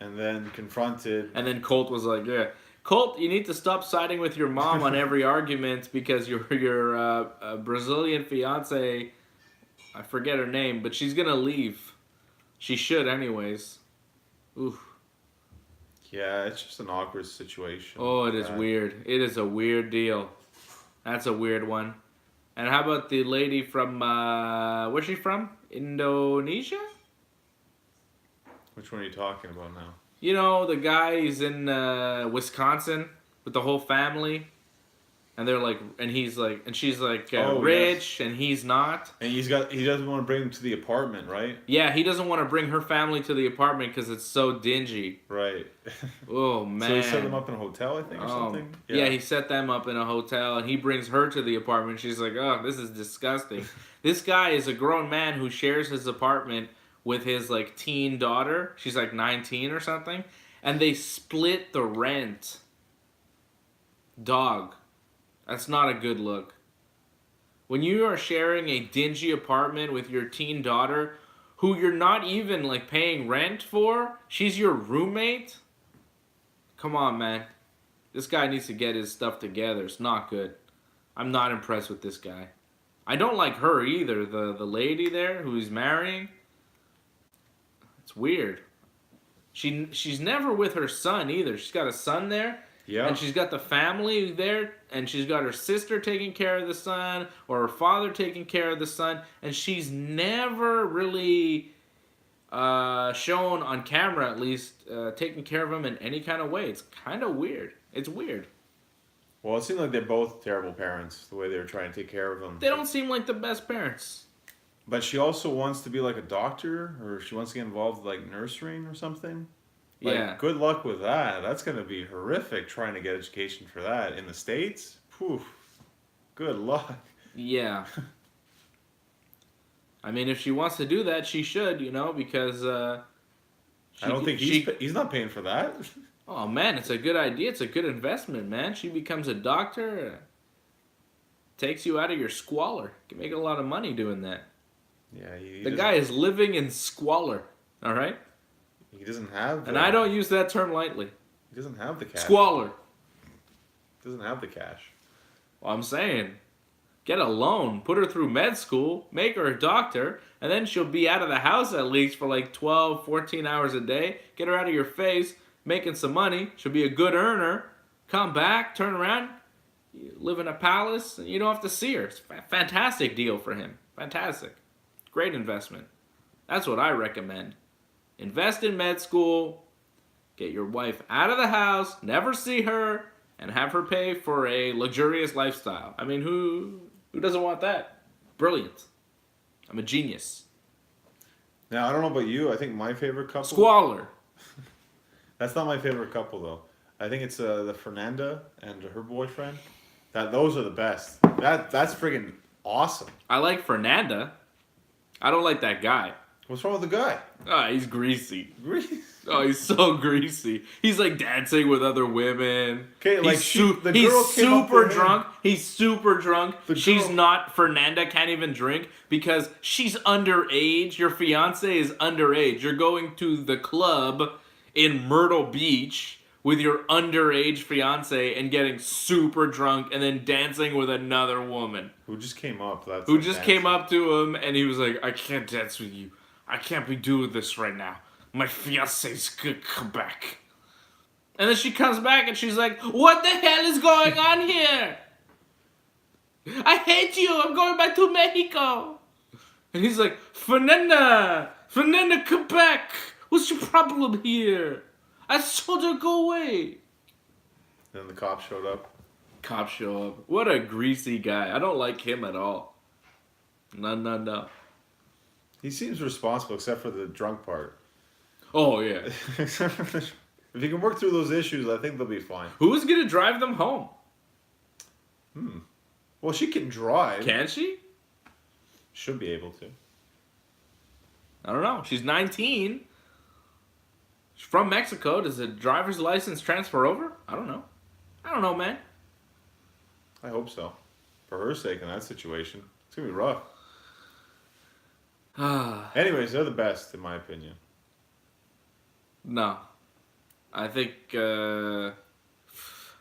Speaker 2: And then confronted.
Speaker 1: And then Colt was like, yeah. Colt, you need to stop siding with your mom on every argument because your Brazilian fiance, I forget her name, but she's going to leave. She should anyways. Oof.
Speaker 2: Yeah, it's just an awkward situation.
Speaker 1: Oh, it is weird. It is a weird deal. That's a weird one. And how about the lady from, where's she from? Indonesia?
Speaker 2: Which one are you talking about now?
Speaker 1: You know, the guy is in Wisconsin with the whole family. And they're like, and he's like, and she's like rich, and he's not.
Speaker 2: And he doesn't want to bring him to the apartment, right?
Speaker 1: Yeah, he doesn't want to bring her family to the apartment because it's so dingy.
Speaker 2: Right.
Speaker 1: Oh, man.
Speaker 2: So he set them up in a hotel, I think, or something?
Speaker 1: Yeah, he set them up in a hotel, and he brings her to the apartment. She's like, oh, this is disgusting. This guy is a grown man who shares his apartment with his, like, teen daughter. She's, like, 19 or something. And they split the rent. Dog. That's not a good look. When you are sharing a dingy apartment with your teen daughter, who you're not even, like, paying rent for, she's your roommate? Come on, man. This guy needs to get his stuff together. It's not good. I'm not impressed with this guy. I don't like her either, the lady there who he's marrying. It's weird. She's never with her son either. She's got a son there.
Speaker 2: Yeah.
Speaker 1: And she's got the family there, and she's got her sister taking care of the son, or her father taking care of the son, and she's never really shown on camera, at least, taking care of him in any kind of way. It's kind of weird. It's weird.
Speaker 2: Well, it seemed like they're both terrible parents, the way they were trying to take care of him.
Speaker 1: They don't seem like the best parents.
Speaker 2: But she also wants to be like a doctor, or she wants to get involved with like nursing or something. Like,
Speaker 1: yeah.
Speaker 2: Good luck with that. That's going to be horrific trying to get education for that in the States. Whew. Good luck.
Speaker 1: Yeah. I mean, if she wants to do that, she should, because
Speaker 2: I don't think he's not paying for that.
Speaker 1: Oh man, it's a good idea. It's a good investment, man. She becomes a doctor, takes you out of your squalor. You can make a lot of money doing that.
Speaker 2: Yeah,
Speaker 1: the guy is living in squalor. All right.
Speaker 2: He doesn't have.
Speaker 1: And I don't use that term lightly.
Speaker 2: He doesn't have the cash.
Speaker 1: Squalor.
Speaker 2: Doesn't have the cash.
Speaker 1: Well, I'm saying, get a loan, put her through med school, make her a doctor, and then she'll be out of the house at least for like 12, 14 hours a day. Get her out of your face, making some money. She'll be a good earner. Come back, turn around, live in a palace, and you don't have to see her. It's a fantastic deal for him. Fantastic. Great investment. That's what I recommend. Invest in med school, get your wife out of the house, never see her, and have her pay for a luxurious lifestyle. I mean, who doesn't want that? Brilliant. I'm a genius.
Speaker 2: Now, I don't know about you. I think my favorite couple...
Speaker 1: Squalor.
Speaker 2: That's not my favorite couple, though. I think it's the Fernanda and her boyfriend. Those are the best. That's friggin' awesome.
Speaker 1: I like Fernanda. I don't like that guy.
Speaker 2: What's wrong with the guy?
Speaker 1: Ah, he's greasy.
Speaker 2: Greasy?
Speaker 1: Oh, he's so greasy. He's like dancing with other women.
Speaker 2: Okay, like
Speaker 1: he's
Speaker 2: the girl
Speaker 1: he's
Speaker 2: came up
Speaker 1: super
Speaker 2: to him.
Speaker 1: drunk. He's super drunk. She's
Speaker 2: girl-
Speaker 1: not. Fernanda can't even drink because she's underage. Your fiance is underage. You're going to the club in Myrtle Beach with your underage fiance and getting super drunk and then dancing with another woman.
Speaker 2: Who just came up.
Speaker 1: Who just came up to him and he was like, I can't dance with you. I can't be doing this right now. My fiance's gonna come back. And then she comes back and she's like, what the hell is going on here? I hate you. I'm going back to Mexico. And he's like, Fernanda, come back. What's your problem here? I told her go away.
Speaker 2: Then the cops showed up.
Speaker 1: Cops show up. What a greasy guy. I don't like him at all. No.
Speaker 2: He seems responsible except for the drunk part.
Speaker 1: Oh, yeah.
Speaker 2: If you can work through those issues, I think they'll be fine.
Speaker 1: Who's going to drive them home?
Speaker 2: Well, she can drive.
Speaker 1: Can she?
Speaker 2: Should be able to.
Speaker 1: I don't know. She's 19. She's from Mexico. Does a driver's license transfer over? I don't know, man.
Speaker 2: I hope so. For her sake in that situation. It's going to be rough. Anyways, they're the best, in my opinion.
Speaker 1: No. I think, I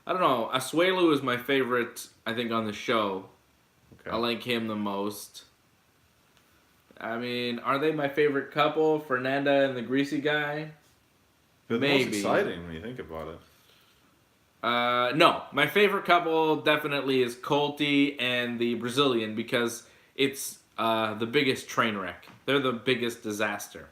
Speaker 1: don't know. Asuelu is my favorite, I think, on the show.
Speaker 2: Okay.
Speaker 1: I like him the most. I mean, are they my favorite couple? Fernanda and the greasy guy?
Speaker 2: They're the
Speaker 1: Maybe.
Speaker 2: most exciting when you think about it.
Speaker 1: No. My favorite couple definitely is Colty and the Brazilian because it's the biggest train wreck. They're the biggest disaster.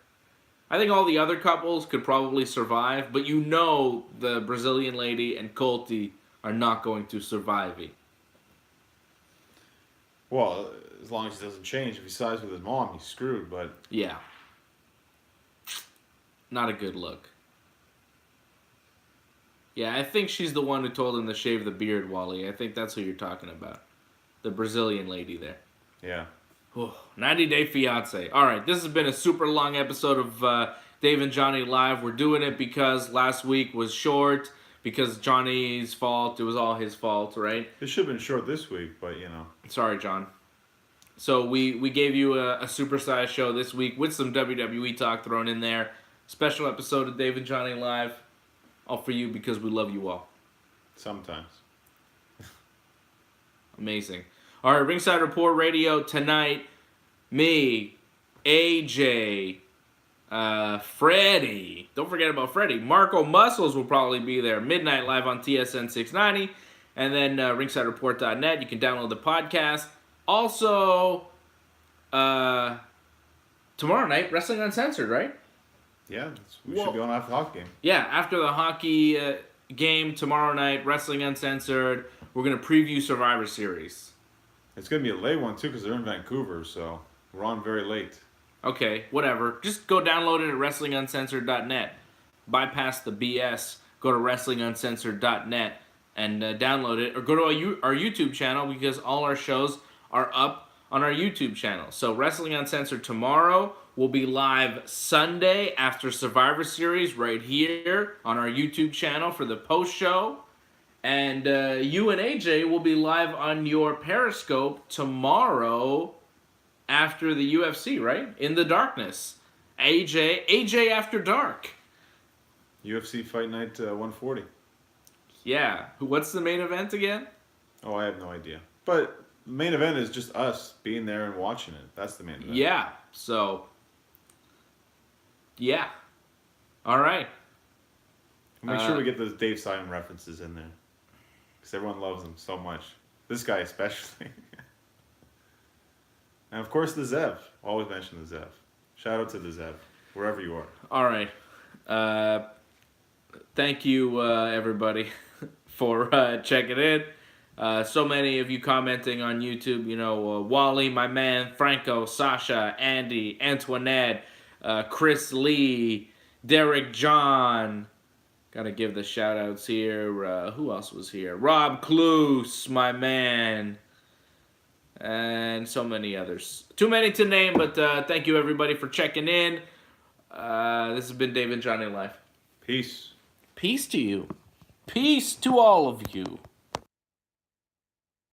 Speaker 1: I think all the other couples could probably survive, but the Brazilian lady and Colty are not going to survive it.
Speaker 2: Well, as long as he doesn't change. If he sides with his mom, he's screwed, but...
Speaker 1: Yeah. Not a good look. Yeah, I think she's the one who told him to shave the beard, Wally. I think that's who you're talking about. The Brazilian lady there.
Speaker 2: Yeah.
Speaker 1: 90 Day Fiance. All right, this has been a super long episode of Dave and Johnny Live. We're doing it because last week was short, because Johnny's fault. It was all his fault, right?
Speaker 2: It should have been short this week, but,
Speaker 1: Sorry, John. So we gave you a supersized show this week with some WWE talk thrown in there. Special episode of Dave and Johnny Live. All for you because we love you all.
Speaker 2: Sometimes.
Speaker 1: Amazing. All right, Ringside Report Radio tonight. Me, AJ, Freddie. Don't forget about Freddie. Marco Muscles will probably be there. Midnight live on TSN 690. And then ringsidereport.net. You can download the podcast. Also, tomorrow night, Wrestling Uncensored, right?
Speaker 2: Yeah, we should be on after the hockey game.
Speaker 1: Yeah, after the hockey game tomorrow night, Wrestling Uncensored, we're going to preview Survivor Series.
Speaker 2: It's going to be a late one, too, because they're in Vancouver, so we're on very late.
Speaker 1: Okay, whatever. Just go download it at WrestlingUncensored.net. Bypass the BS. Go to WrestlingUncensored.net. and download it, or go to our YouTube channel because all our shows are up on our YouTube channel. So Wrestling Uncensored tomorrow will be live Sunday after Survivor Series right here on our YouTube channel for the post show. And you and AJ will be live on your Periscope tomorrow after the UFC, right? In the darkness. AJ After Dark.
Speaker 2: UFC Fight Night 140.
Speaker 1: Yeah. What's the main event again?
Speaker 2: Oh, I have no idea. But the main event is just us being there and watching it. That's the main event.
Speaker 1: Yeah. So, yeah. All right.
Speaker 2: Make sure we get those Dave Simon references in there. Because everyone loves him so much. This guy especially. And of course the Zev. Always mention the Zev. Shout out to the Zev, wherever you are.
Speaker 1: All right. Thank you, everybody, for checking in. So many of you commenting on YouTube. You know, Wally, my man, Franco, Sasha, Andy, Antoinette, Chris Lee, Derek John. Gotta give the shout outs here. Who else was here? Rob Cluse, my man. And so many others. Too many to name, but thank you everybody for checking in. This has been Dave and Johnny Live.
Speaker 2: Peace.
Speaker 1: Peace to you. Peace to all of you.